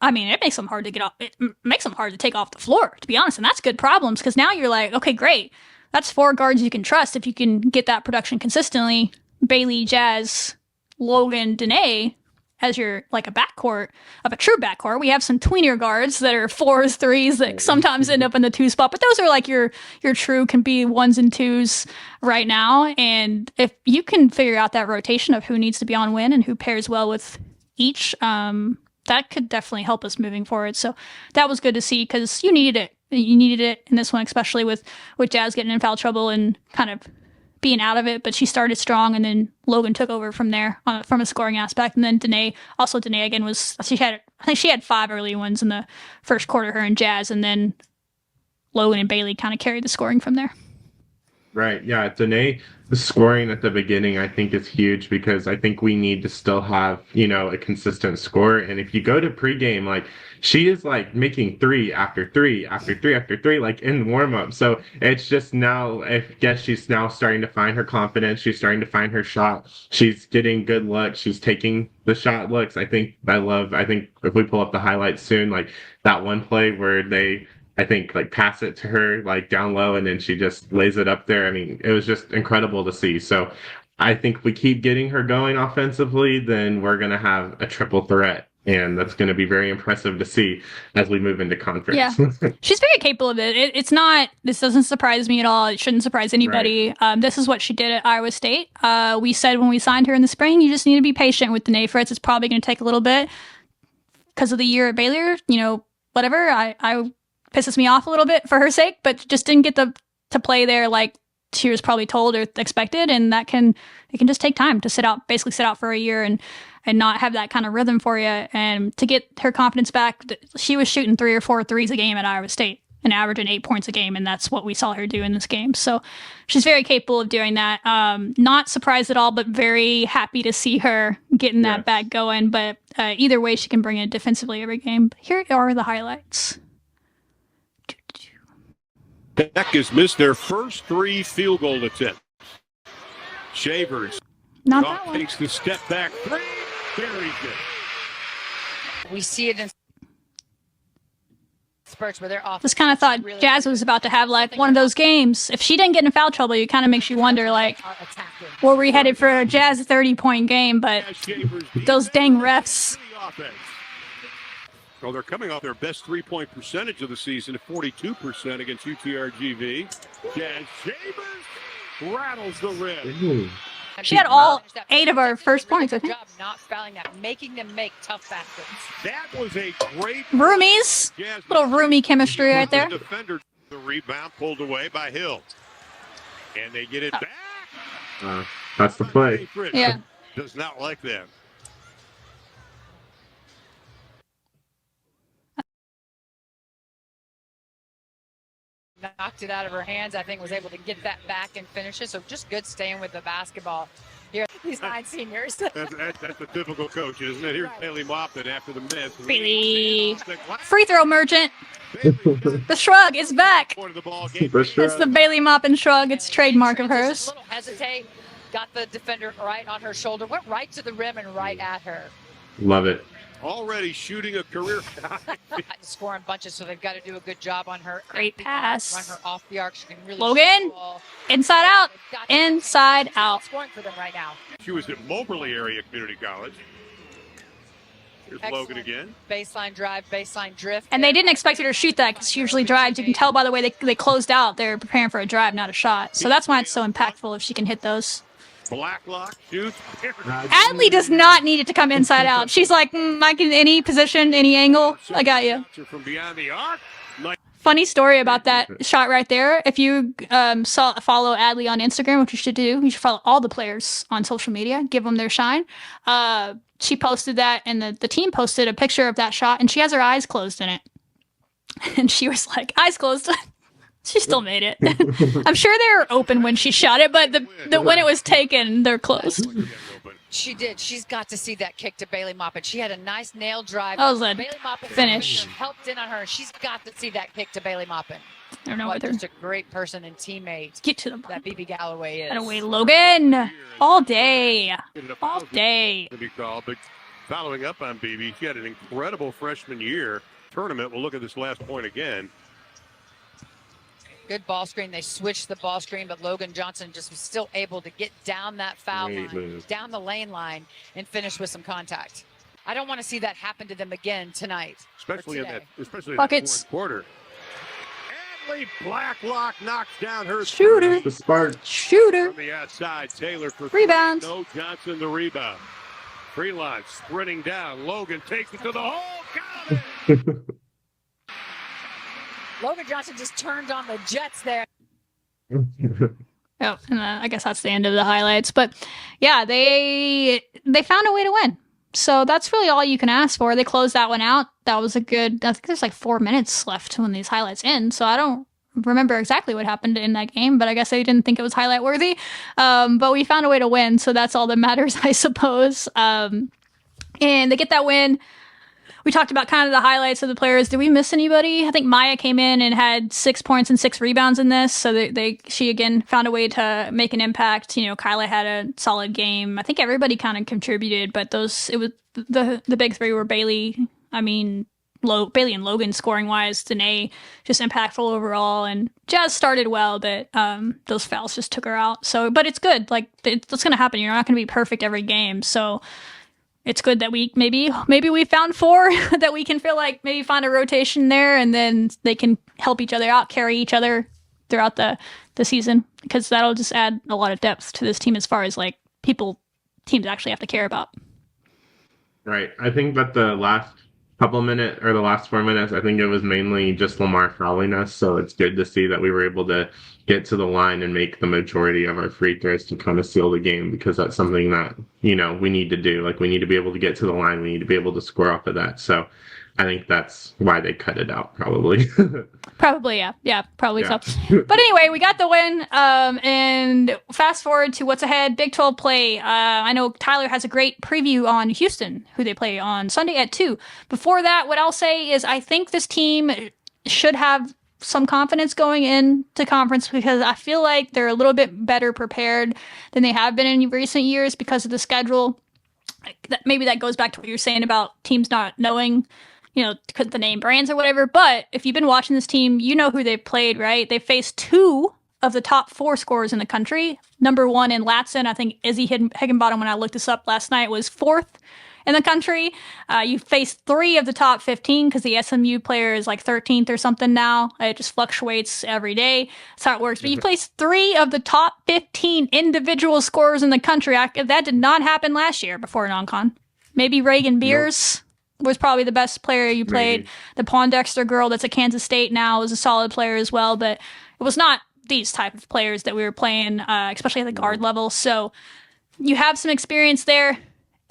it makes them hard to get off. It makes them hard to take off the floor, to be honest, and that's good problems, because now you're like, okay, great. that's 4 guards you can trust if you can get that production consistently. Bailey, Jazz, Logan, Danae as your like a backcourt of a true backcourt. We have some tweener guards that are 4s, 3s that sometimes end up in the 2 spot, but those are like your true can be 1s and 2s right now. And if you can figure out that rotation of who needs to be on win and who pairs well with each, that could definitely help us moving forward. So that was good to see because you needed it. You needed it in this one, especially with Jazz getting in foul trouble and kind of being out of it, but she started strong, and then Logan took over from there from a scoring aspect. And then Danae again I think she had 5 early ones in the first quarter, her and Jazz, and then Logan and Bailey kind of carried the scoring from there. Right. Yeah. Danae, the scoring at the beginning, I think is huge because I think we need to still have, a consistent score. And if you go to pregame, like she is like making 3 after 3 after 3 after 3, like in warm up. So it's just now, I guess she's now starting to find her confidence. She's starting to find her shot. She's getting good looks. She's taking the shot looks. I think if we pull up the highlights soon, like that one play where I think like pass it to her like down low and then she just lays it up there. I mean, it was just incredible to see. So I think if we keep getting her going offensively, then we're going to have a triple threat. And that's going to be very impressive to see as we move into conference. Yeah, she's very capable of it. This doesn't surprise me at all. It shouldn't surprise anybody. Right. This is what she did at Iowa State. We said when we signed her in the spring, you just need to be patient with Danae Fritz. It's probably going to take a little bit because of the year at Baylor, whatever. I pisses me off a little bit for her sake, but just didn't get to play there like she was probably told or expected, and it can just take time to basically sit out for a year and not have that kind of rhythm for you. And to get her confidence back, she was shooting 3 or 4 threes a game at Iowa State and averaging 8 points a game, and that's what we saw her do in this game. So she's very capable of doing that. Not surprised at all, but very happy to see her getting that back going. But either way, she can bring it defensively every game. Here are the highlights. Tech has missed their first 3 field goal attempts. Shavers takes the step back 3. Very good. We see it in spurts where they're off. Just kind of thought really Jazz was about to have like one of those games. If she didn't get in foul trouble, it kind of makes you wonder like where we headed for a Jazz 30-point game, but those dang refs. Well, they're coming off their best 3-point percentage of the season at 42% against UTRGV. Jazz Shavers rattles the rim. She had all 8 of our first points, I think. Not fouling that, making them make tough baskets. That was a great roomies. Little roomie chemistry right there. Defender, the rebound pulled away by Hill. And they get it back. That's the play. Yeah. Does not like that. Knocked it out of her hands. I think was able to get that back and finish it. So just good staying with the basketball here. These 9 seniors. That's a typical coach, isn't it? Here's Bailey Moffitt after the miss. Bailey. Free throw merchant. The shrug is back. It's the Bailey Moffitt shrug. It's trademark of hers. Just a little hesitate. Got the defender right on her shoulder. Went right to the rim and right at her. Love it. Already shooting a career. Scoring bunches, so they've got to do a good job on her. Great pass. Run her off the arc. She can really Logan, inside out, inside out. Scoring for them right now. She was at Moberly Area Community College. Here's Logan again. Baseline drive, baseline drift. And they didn't expect her to shoot that because she usually drives. You can tell by the way they closed out. They're preparing for a drive, not a shot. So that's why it's so impactful if she can hit those. Blacklock shoots. Adley does not need it to come inside out. She's like, I can any position, any angle. I got you. From beyond the arc. Funny story about that shot right there. If you follow Adley on Instagram, which you should do, you should follow all the players on social media. Give them their shine. She posted that, and the team posted a picture of that shot, and she has her eyes closed in it. And she was like, eyes closed. She still made it. I'm sure they were open when she shot it, but when it was taken, they're closed. She did. She's got to see that kick to Bailey Moffitt. She had a nice nail drive. That was a Bailey Moffitt finish. Helped in on her. She's got to see that kick to Bailey Moffitt. I don't know whether. Just a great person and teammate. Get to the that BB Galloway is. That away, Logan. All day. All day. To be called, but following up on BB, she had an incredible freshman year tournament. We'll look at this last point again. Good ball screen. They switched the ball screen, but Logan Johnson just was still able to get down that foul line, down the lane line, and finish with some contact. I don't want to see that happen to them again tonight. Especially in that Buckets. fourth quarter. Adley Blacklock knocks down her Shooter. The spark. Shooter. from the outside. Taylor for Rebound. No Johnson the rebound. Freeline sprinting down. Logan takes it to the hole. Got it. Logan Johnson just turned on the Jets there. Oh, and I guess that's the end of the highlights. But yeah, they found a way to win. So that's really all you can ask for. They closed that one out. That was a good, I think there's like 4 minutes left when these highlights end. So I don't remember exactly what happened in that game, but I guess they didn't think it was highlight worthy. But we found a way to win. So that's all that matters, I suppose. And they get that win. We talked about kind of the highlights of the players. Did we miss anybody? I think Maya came in and had 6 points and 6 rebounds in this. So she again found a way to make an impact. You know, Kyla had a solid game. I think everybody kind of contributed, but it was the big three were Bailey. Bailey and Logan scoring wise. Danae just impactful overall, and Jazz started well, but those fouls just took her out. So, but it's good. Like it's going to happen. You're not going to be perfect every game. So. It's good that we maybe we found 4 that we can feel like maybe find a rotation there, and then they can help each other out, carry each other throughout the season, because that'll just add a lot of depth to this team as far as like teams actually have to care about. Right. I think that the last couple minutes or the last 4 minutes, I think it was mainly just Lamar fouling us. So it's good to see that we were able to get to the line and make the majority of our free throws to kind of seal the game, because that's something that, you know, we need to do. Like, we need to be able to get to the line. We need to be able to score off of that. So I think that's why they cut it out, probably. Probably, yeah. Yeah, probably so. But anyway, we got the win. And fast forward to what's ahead, Big 12 play. I know Tyler has a great preview on Houston, who they play on Sunday at 2. Before that, what I'll say is I think this team should have some confidence going into conference, because I feel like they're a little bit better prepared than they have been in recent years because of the schedule. Maybe that goes back to what you're saying about teams not knowing, you know, the name brands or whatever. But if you've been watching this team, you know who they've played, right? They faced 2 of the top 4 scorers in the country. Number 1 in Latson, I think Izzy Higginbottom, when I looked this up last night, was 4th in the country. You faced 3 of the top 15, because the SMU player is like 13th or something now. It just fluctuates every day. That's how it works. But you faced 3 of the top 15 individual scorers in the country. That did not happen last year before non-con. Maybe Reagan Beers was probably the best player you played. Maybe. The Pondexter girl that's at Kansas State now is a solid player as well, but it was not these type of players that we were playing, especially at the guard level. So you have some experience there,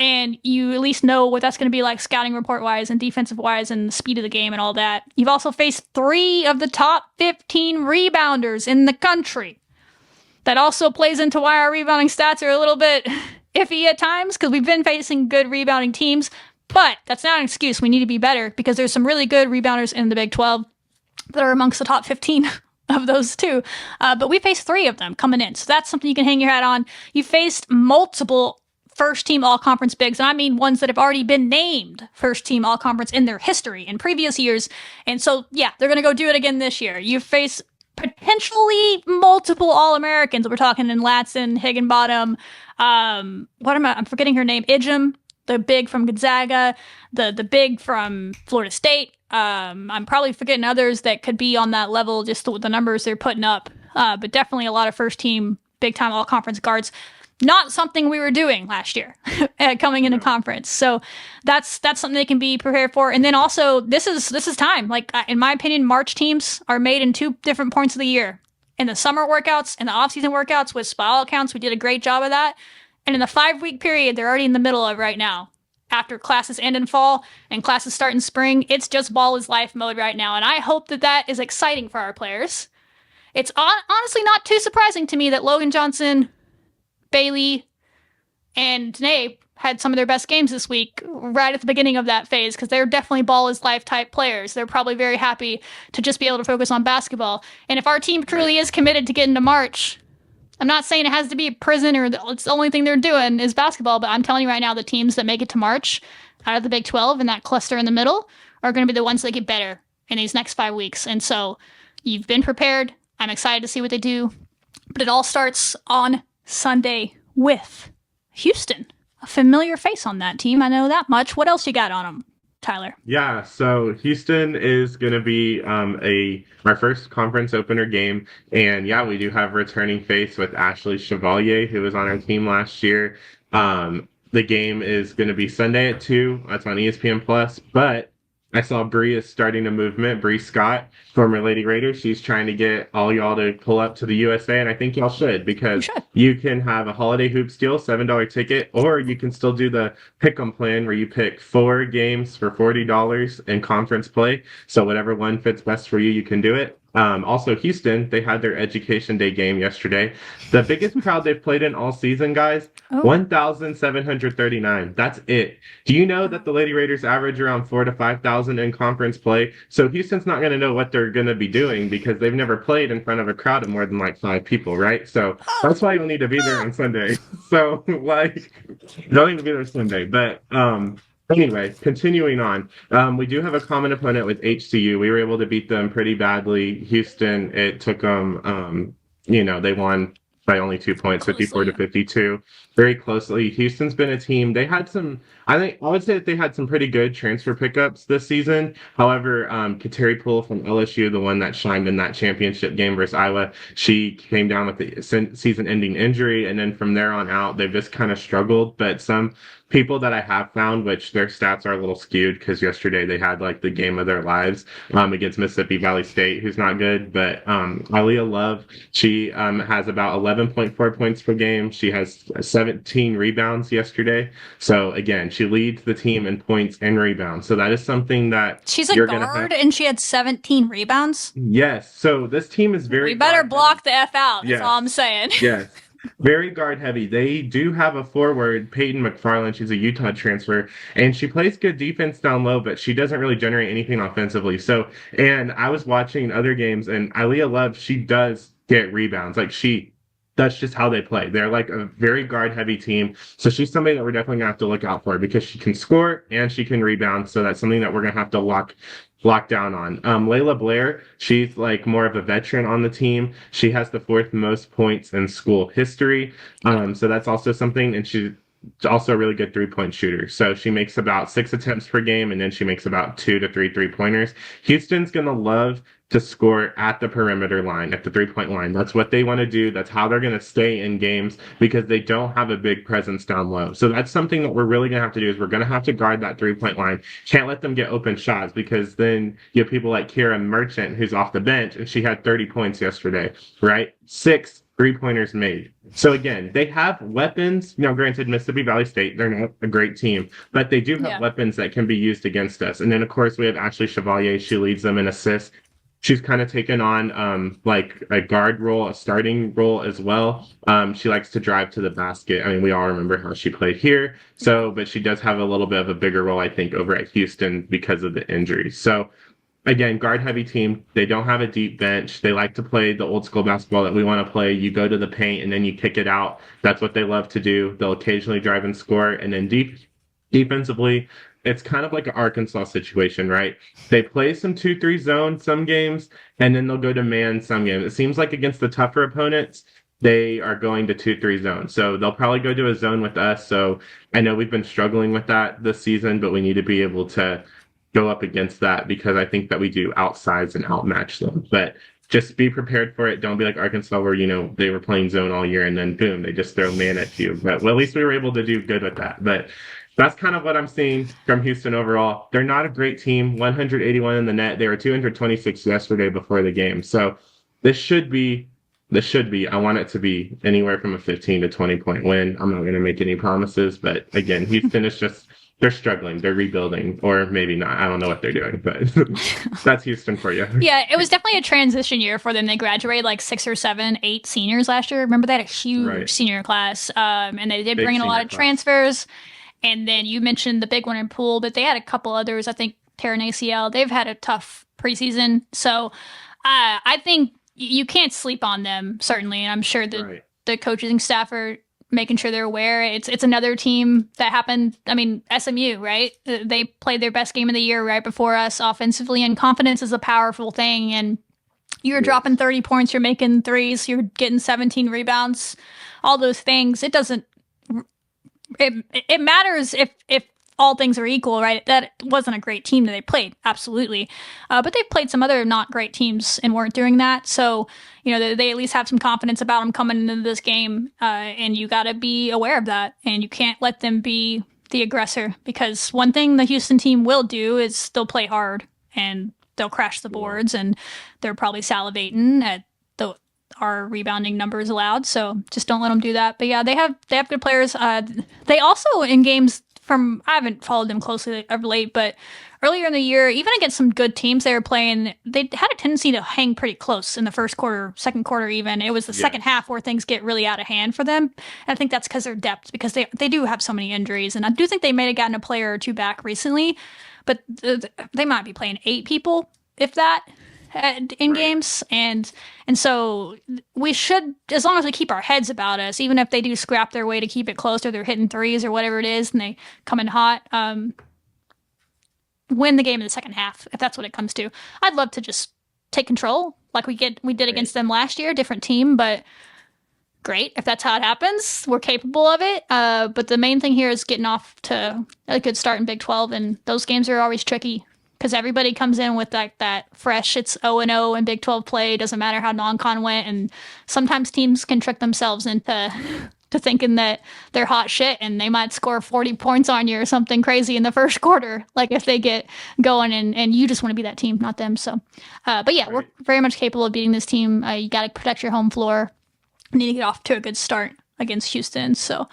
and you at least know what that's going to be like scouting report-wise and defensive-wise and the speed of the game and all that. You've also faced 3 of the top 15 rebounders in the country. That also plays into why our rebounding stats are a little bit iffy at times, because we've been facing good rebounding teams. But that's not an excuse. We need to be better, because there's some really good rebounders in the Big 12 that are amongst the top 15 of those too. But we faced 3 of them coming in. So that's something you can hang your hat on. You faced multiple first-team all-conference bigs, and I mean ones that have already been named first-team all-conference in their history in previous years. And so, yeah, they're going to go do it again this year. You face potentially multiple All-Americans. We're talking in Latson, Higginbottom, I'm forgetting her name, Ijum, the big from Gonzaga, the big from Florida State. I'm probably forgetting others that could be on that level, just the numbers they're putting up. But definitely a lot of first-team, big-time all-conference guards. Not something we were doing last year coming into conference. So that's something they can be prepared for. And then also, this is time. Like, in my opinion, March teams are made in 2 different points of the year. In the summer workouts and the off-season workouts, which by all accounts, we did a great job of that. And in the 5-week period, they're already in the middle of right now. After classes end in fall and classes start in spring, it's just ball is life mode right now. And I hope that is exciting for our players. It's honestly not too surprising to me that Logan Johnson, Bailey, and Danae had some of their best games this week right at the beginning of that phase, because they're definitely ball is life type players. They're probably very happy to just be able to focus on basketball. And if our team truly is committed to getting to March, I'm not saying it has to be a prison or it's the only thing they're doing is basketball, but I'm telling you right now, the teams that make it to March out of the Big 12 and that cluster in the middle are going to be the ones that get better in these next 5 weeks. And so you've been prepared. I'm excited to see what they do. But it all starts on Sunday with Houston. A familiar face on that team. I know that much. What else you got on them, Tyler? Yeah, so Houston is going to be our first conference opener game. And yeah, we do have returning face with Ashley Chevalier, who was on our team last year. The game is going to be Sunday at 2. That's on ESPN Plus. But I saw Bree is starting a movement. Bree Scott, former Lady Raider. She's trying to get all y'all to pull up to the USA, and I think y'all should, because you can have a holiday hoops deal, $7 ticket, or you can still do the pick-em plan where you pick 4 games for $40 in conference play. So whatever one fits best for you, you can do it. Also, Houston, they had their Education Day game yesterday. The biggest crowd they've played in all season, guys, 1,739. That's it. Do you know that the Lady Raiders average around 4,000 to 5,000 in conference play? So Houston's not going to know what they're going to be doing because they've never played in front of a crowd of more than like 5 people, right? So that's why you'll need to be there on Sunday. So, like, don't need to be there Sunday. But, anyway, continuing on, we do have a common opponent with HCU. We were able to beat them pretty badly. Houston, it took them, they won by only 2 points, 54 to 52, very closely. Houston's been a team. They had I would say that they had some pretty good transfer pickups this season. However, Kateri Poole from LSU, the one that shined in that championship game versus Iowa, she came down with the season-ending injury, and then from there on out, they've just kind of struggled. But some people that I have found, which their stats are a little skewed because yesterday they had like the game of their lives against Mississippi Valley State, who's not good. But Aaliyah Love, she has about 11.4 points per game. She has 17 rebounds yesterday. So again, she leads the team in points and rebounds. So that is something that she's a guard and she had 17 rebounds. Yes. So this team is very. We better block the F out. That's all I'm saying. Yes. Very guard heavy. They do have a forward, Peyton McFarland. She's a Utah transfer, and she plays good defense down low, but she doesn't really generate anything offensively. So, and I was watching other games, and Aaliyah Love, she does get rebounds. That's just how they play. They're like a very guard heavy team. So she's somebody that we're definitely gonna have to look out for because she can score and she can rebound. So that's something that we're gonna have to lock down on. Layla Blair, she's like more of a veteran on the team. She has the 4th most points in school history. So that's also something, and she's also a really good 3-point shooter. So she makes about 6 attempts per game, and then she makes about 2 to 3 3-pointers. Houston's gonna love to score at the perimeter line, at the 3-point line. That's what they want to do. That's how they're going to stay in games because they don't have a big presence down low. So that's something that we're really going to have to do is we're going to have to guard that 3-point line. Can't let them get open shots because then you have people like Kira Merchant, who's off the bench, and she had 30 points yesterday, right? 6 3-pointers made. So again, they have weapons. Granted, Mississippi Valley State, they're not a great team, but they do have weapons that can be used against us. And then, of course, we have Ashley Chevalier. She leads them in assists. She's kind of taken on like a guard role, a starting role as well. She likes to drive to the basket. I mean, we all remember how she played here. So, but she does have a little bit of a bigger role, I think, over at Houston because of the injuries. So, again, guard heavy team. They don't have a deep bench. They like to play the old school basketball that we want to play. You go to the paint and then you kick it out. That's what they love to do. They'll occasionally drive and score. And then defensively, it's kind of like an Arkansas situation, right? They play some 2-3 zone some games, and then they'll go to man some games. It seems like against the tougher opponents, they are going to 2-3 zone. So they'll probably go to a zone with us. So I know we've been struggling with that this season, but we need to be able to go up against that because I think that we do outsize and outmatch them. But just be prepared for it. Don't be like Arkansas where, they were playing zone all year and then boom, they just throw man at you. But at least we were able to do good with that. But that's kind of what I'm seeing from Houston overall. They're not a great team. 181 in the net. They were 226 yesterday before the game. So this should be, I want it to be anywhere from a 15 to 20 point win. I'm not going to make any promises, but again, Houston is they're struggling. They're rebuilding, or maybe not. I don't know what they're doing, but that's Houston for you. Yeah, it was definitely a transition year for them. They graduated like 6 or 7, 8 seniors last year. Remember, they had a huge senior class, and they did bring in a lot of transfers. And then you mentioned the big one in Poole, but they had a couple others. I think Taryn ACL. They've had a tough preseason. So I think you can't sleep on them, certainly. And I'm sure that the coaching staff are making sure they're aware. It's another team that happened. I mean, SMU, right? They played their best game of the year right before us offensively, and confidence is a powerful thing. And You're dropping 30 points, you're making threes, you're getting 17 rebounds, all those things. It doesn't, it matters if all things are equal, right? That wasn't a great team that they played, absolutely. But they've played some other not great teams and weren't doing that. So, they at least have some confidence about them coming into this game. And you got to be aware of that. And you can't let them be the aggressor, because one thing the Houston team will do is they'll play hard and they'll crash the boards, and they're probably salivating at our rebounding numbers allowed. So just don't let them do that. But yeah, they have good players. They also, in games I haven't followed them closely of late, but earlier in the year, even against some good teams they were playing, they had a tendency to hang pretty close in the first quarter, second quarter even. It was the second half where things get really out of hand for them. And I think that's because of their depth, because they do have so many injuries. And I do think they may have gotten a player or two back recently, but they might be playing 8 people, if that, in games. And so we should, as long as we keep our heads about us, even if they do scrap their way to keep it close, or they're hitting threes or whatever it is and they come in hot, win the game in the second half, if that's what it comes to. I'd love to just take control like we did against them last year, different team, but great. If that's how it happens, we're capable of it. But the main thing here is getting off to a good start in Big 12, and those games are always tricky because everybody comes in with that fresh, it's 0-0 in Big 12 play, doesn't matter how non-con went, and sometimes teams can trick themselves into thinking that they're hot shit and they might score 40 points on you or something crazy in the first quarter, like if they get going, and you just want to be that team, not them. So, but yeah, we're very much capable of beating this team. You got to protect your home floor. You need to get off to a good start against Houston. So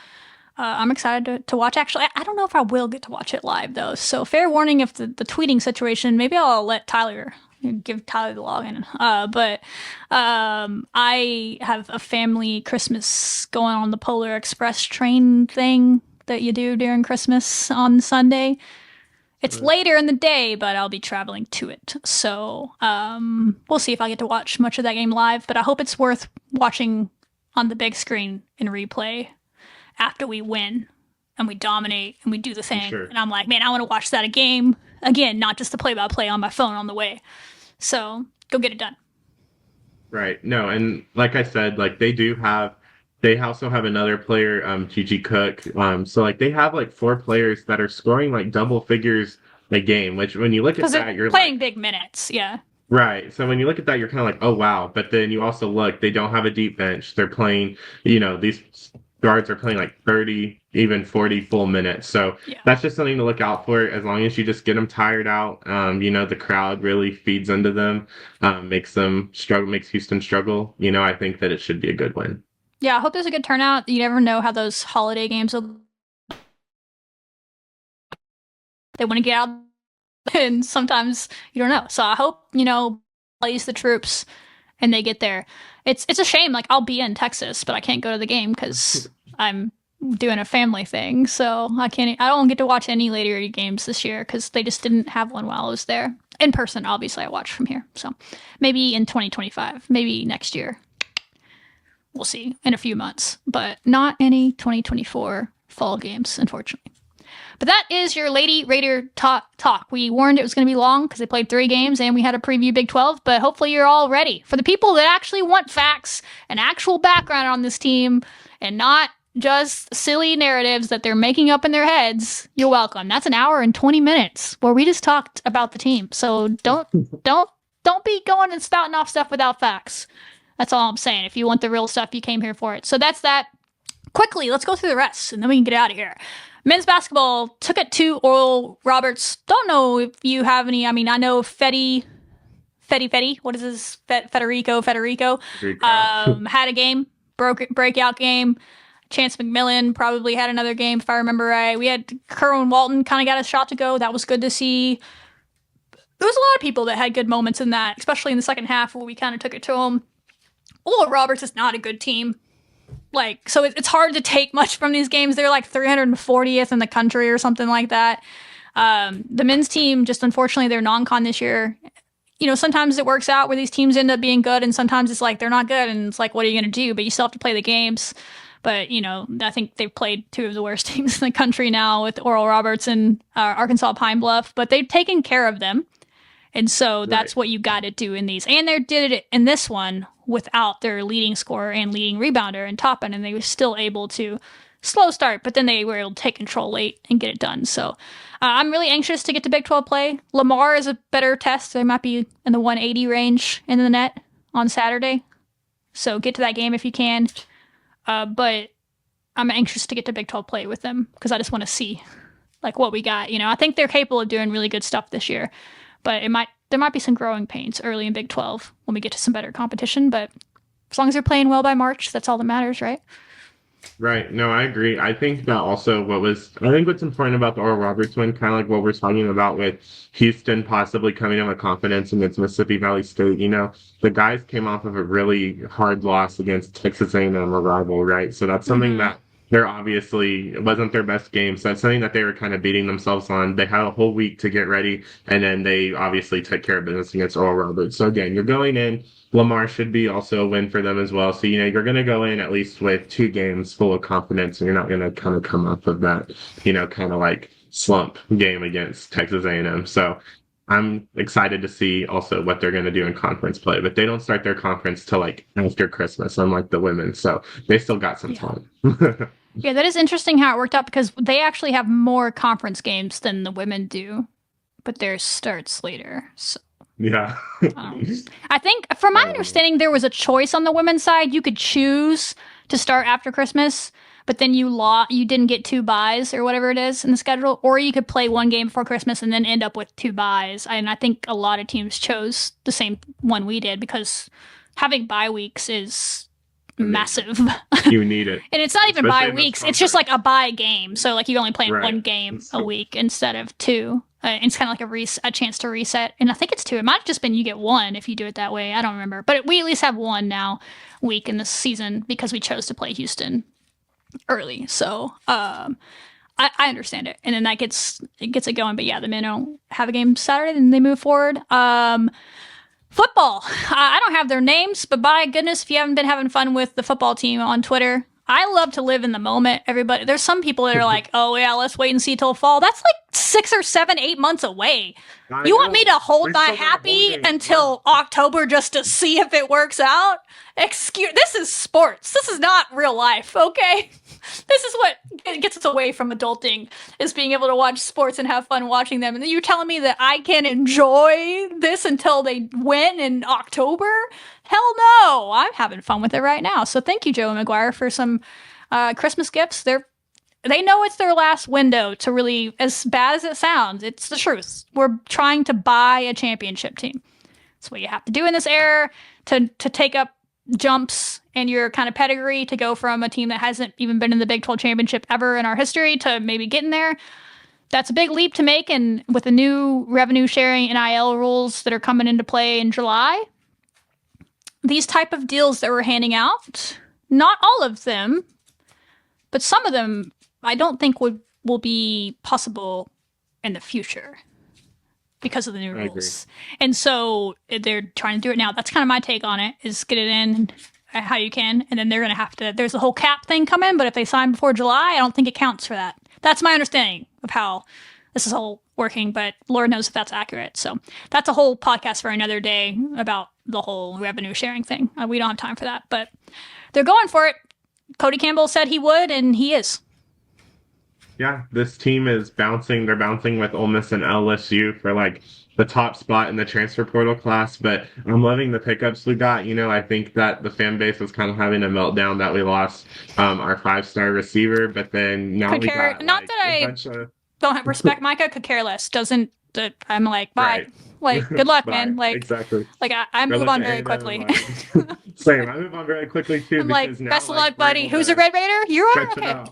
I'm excited to watch. Actually, I don't know if I will get to watch it live, though. So fair warning, if the tweeting situation, maybe I'll let give Tyler the login. But I have a family Christmas going on the Polar Express train thing that you do during Christmas on Sunday. It's later in the day, but I'll be traveling to it. So we'll see if I get to watch much of that game live. But I hope it's worth watching on the big screen in replay after we win and we dominate and we do the thing. Sure. And I'm like, man, I want to watch that game again, not just the play-by-play on my phone on the way. So go get it done. Right. No, and like I said, like they also have another player, Gigi Cook. So like they have like 4 players that are scoring like double figures a game, which when you look at that, you're playing big minutes. Yeah. Right. So when you look at that, you're kind of like, oh, wow. But then you also look, they don't have a deep bench. They're playing, these guards are playing like 30, even 40 full minutes. So that's just something to look out for. As long as you just get them tired out, the crowd really feeds into them, makes them struggle, makes Houston struggle. I think that it should be a good win. Yeah, I hope there's a good turnout. You never know how those holiday games will. They want to get out, and sometimes you don't know. So I hope, I'll use the troops and they get there. It's a shame. Like, I'll be in Texas, but I can't go to the game because I'm doing a family thing. So I don't get to watch any later games this year because they just didn't have one while I was there. In person, obviously, I watch from here. So maybe in 2025, maybe next year. We'll see in a few months, but not any 2024 fall games, unfortunately. But that is your Lady Raider talk. We warned it was going to be long because they played 3 games and we had a preview Big 12, but hopefully you're all ready. For the people that actually want facts and actual background on this team and not just silly narratives that they're making up in their heads, you're welcome. That's an hour and 20 minutes where we just talked about the team. So don't be going and spouting off stuff without facts. That's all I'm saying. If you want the real stuff, you came here for it. So that's that. Quickly, let's go through the rest, and then we can get out of here. Men's basketball took it to Oral Roberts. Don't know if you have any. I mean, I know Fetty. What is his? Federico. Had a game, breakout game. Chance McMillan probably had another game, if I remember right. We had Kerwin Walton kind of got a shot to go. That was good to see. There was a lot of people that had good moments in that, especially in the second half where we kind of took it to them. Oral Roberts is not a good team. So it's hard to take much from these games. They're like 340th in the country or something like that. The men's team, just unfortunately, they're non-con this year. Sometimes it works out where these teams end up being good, and sometimes it's like they're not good, and it's like, what are you going to do? But you still have to play the games. But, I think they've played 2 of the worst teams in the country now with Oral Roberts and Arkansas Pine Bluff. But they've taken care of them. And so that's what you got to do in these. And they did it in this one without their leading scorer and leading rebounder and Toppin, and they were still able to slow start, but then they were able to take control late and get it done. So I'm really anxious to get to Big 12 play. Lamar is a better test. They might be in the 180 range in the net on Saturday. So get to that game if you can. But I'm anxious to get to Big 12 play with them because I just want to see like what we got. You know, I think they're capable of doing really good stuff this year, but there might be some growing pains early in Big 12 when we get to some better competition. But as long as they're playing well by March, that's all that matters, right? Right. No, I agree. I think that also what's important about the Oral Roberts win, kind of like what we're talking about with Houston possibly coming in with confidence against Mississippi Valley State. You know, the guys came off of a really hard loss against Texas A&M, a rival, right? So that's something that they're obviously, it wasn't their best game. So that's something that they were kind of beating themselves on. They had a whole week to get ready, and then they obviously took care of business against Oral Roberts. So again, you're going in. Lamar should be also a win for them as well. So, you know, you're going to go in at least with 2 games full of confidence, and you're not going to kind of come off of that, you know, kind of like slump game against Texas A&M. So I'm excited to see also what they're going to do in conference play. But they don't start their conference till like after Christmas, unlike the women. So they still got some time. Yeah, that is interesting how it worked out because they actually have more conference games than the women do, but theirs starts later. So. Yeah. I think, from my understanding, there was a choice on the women's side. You could choose to start after Christmas, but then you didn't get 2 buys or whatever it is in the schedule, or you could play 1 game before Christmas and then end up with 2 buys. And I think a lot of teams chose the same one we did because having bye weeks is massive. You need it. And it's not even Especially bye weeks. It's just like a bye game. So like you only play 1 game That's a week instead of 2. It's kind of like a chance to reset. And I think it's 2. It might have just been you get 1 if you do it that way. I don't remember. But we at least have 1 now week in this season because we chose to play Houston early. So I understand it. And then that gets it going. But yeah, the men don't have a game Saturday and they move forward. Football. I don't have their names, but by goodness, if you haven't been having fun with the football team on Twitter, I love to live in the moment. Everybody, there's some people that are like, oh yeah, let's wait and see till fall. That's like 6 or 7, 8 months away. You want me to hold my happy until October just to see if it works out? This is sports. This is not real life, okay? This is what gets us away from adulting, is being able to watch sports and have fun watching them. And then you're telling me that I can enjoy this until they win in October? Hell no! I'm having fun with it right now. So thank you, Joe McGuire, for some Christmas gifts. They know it's their last window to really, as bad as it sounds, it's the truth. We're trying to buy a championship team. That's what you have to do in this era to take up jumps in your kind of pedigree to go from a team that hasn't even been in the Big 12 championship ever in our history to maybe getting there. That's a big leap to make. And with the new revenue sharing NIL rules that are coming into play in July, these type of deals that we're handing out, not all of them, but some of them I don't think will be possible in the future because of the new rules. And so they're trying to do it now. That's kind of my take on it, is get it in how you can. And then they're going to have to, there's a whole cap thing coming, but if they sign before July, I don't think it counts for that. That's my understanding of how this is all working, but Lord knows if that's accurate. So that's a whole podcast for another day about the whole revenue sharing thing. We don't have time for that, but they're going for it. Cody Campbell said he would, and he is. Yeah, this team is bouncing. They're bouncing with Ole Miss and LSU for like the top spot in the transfer portal class. But I'm loving the pickups we got. You know, I think that the fan base was kind of having a meltdown that we lost our 5-star receiver. But then now we got don't have respect. Micah could care less. I'm like, bye. Right. Like, good luck, Bye. man. Like, exactly. Like I move on very quickly. Same. I move on very quickly too. I'm like, best of luck, buddy. Who's a Red Raider? You are? Okay.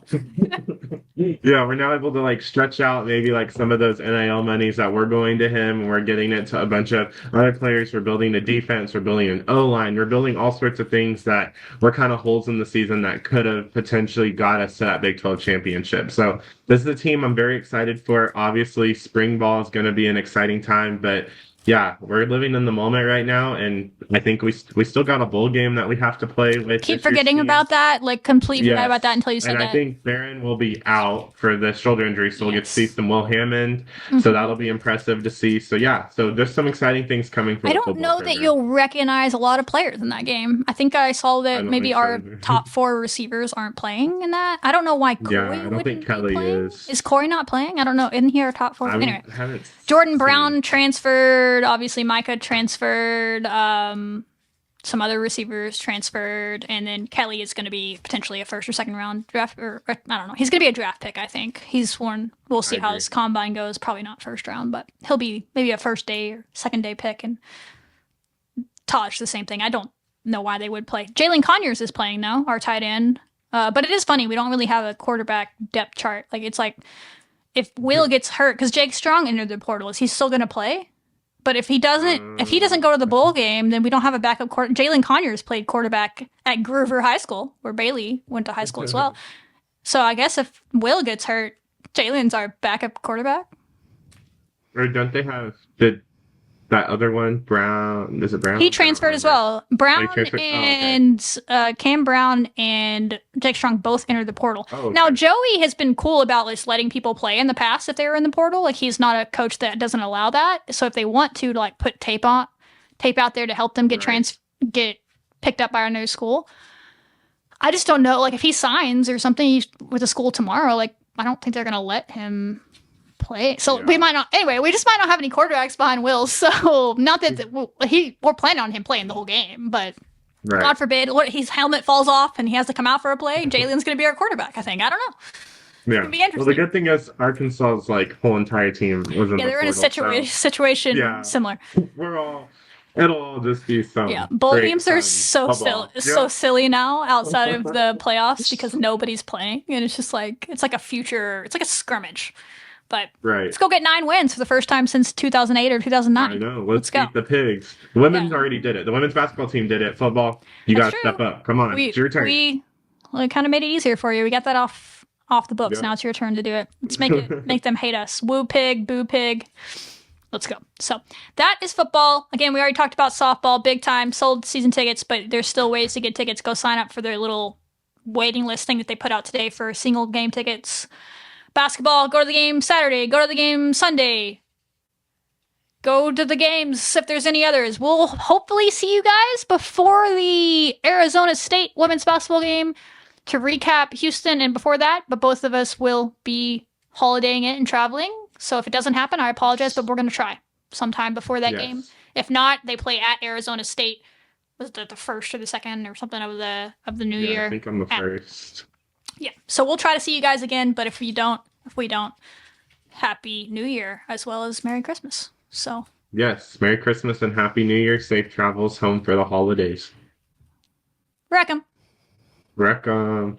Yeah, we're now able to like stretch out maybe like some of those NIL monies that we're going to him, and we're getting it to a bunch of other players. We're building a defense, we're building an O-line, we're building all sorts of things that were kind of holes in the season that could have potentially got us to that Big 12 championship. So this is a team I'm very excited for. Obviously, spring ball is going to be an exciting time, but yeah, we're living in the moment right now, and I think we still got a bowl game that we have to play with. Keep forgetting about that. Like, completely forgot about that until you said and that. I think Barron will be out for the shoulder injury, so we'll get to see Yes. some Will Hammond. Mhm. So that'll be impressive to see. So yeah, so there's some exciting things coming for I the don't football know that program. you'll recognize a lot of players in that game. I think I saw I that don't maybe think so our either. top 4 receivers aren't playing in that. I don't know why Coy Yeah, I don't wouldn't think be Kelly playing. is. Is Corey not playing? I don't know. Isn't he our top 4? I Anyway, haven't Jordan seen- Brown transferred. Obviously, Micah transferred. Some other receivers transferred, and then Kelly is going to be potentially a first or second round draft, or I don't know. He's going to be a draft pick, I think. He's one. We'll see how agree. his combine goes. Probably not first round, but he'll be maybe a first day or second day pick. And Taj, the same thing. I don't know why they would play. Jalen Conyers is playing now, our tight end. But it is funny. We don't really have a quarterback depth chart. Like, it's like if Will gets hurt, because Jake Strong entered the portal, is he still going to play? But if he doesn't go to the bowl game, then we don't have a backup quarterback. Jalen Conyers played quarterback at Groover High School, where Bailey went to high school as well. So I guess if Will gets hurt, Jalen's our backup quarterback. Or don't they have that other one, Brown? Is it Brown? He transferred as well. Brown transferred? Oh, okay. and Cam Brown and Jake Strong both entered the portal. Oh, okay. Now, Joey has been cool about just letting people play in the past if they were in the portal. Like, he's not a coach that doesn't allow that. So if they want to like put tape out there to help them get get picked up by our new school. I just don't know. Like, if he signs or something with a school tomorrow, like, I don't think they're going to let him play. So we might not. Anyway, we just might not have any quarterbacks behind Will. So not that we're planning on him playing the whole game, but God forbid his helmet falls off and he has to come out for a play. Jalen's going to be our quarterback, I think. I don't know. Yeah. It'll be interesting. Well, the good thing is Arkansas's whole entire team was in the they're in a portal, situation similar. It'll all just be some. Yeah, bowl great games are fun so silly now outside of the playoffs because nobody's playing, and it's just like it's like a scrimmage. But let's go get 9 wins for the first time since 2008 or 2009. I know. Let's go. beat the pigs. The women's already did it. The women's basketball team did it. Football, you got to step up. Come on, it's your turn. We kind of made it easier for you. We got that off the books. Now it's your turn to do it. Let's make them hate us. Woo pig, boo pig. Let's go. So that is football. Again, we already talked about softball, big time, sold season tickets, but there's still ways to get tickets. Go sign up for their little waiting list thing that they put out today for single game tickets. Basketball, go to the game Saturday, go to the game Sunday. Go to the games if there's any others. We'll hopefully see you guys before the Arizona State women's basketball game to recap Houston and before that, but both of us will be holidaying it and traveling. So if it doesn't happen, I apologize, but we're going to try sometime before that game. If not, they play at Arizona State. Was it the first or the second or something of the new year? I think I'm the first. Yeah. So we'll try to see you guys again, but if we don't, Happy New Year as well as Merry Christmas. So yes, Merry Christmas and Happy New Year. Safe travels home for the holidays. Wreck 'em. Wreck 'em.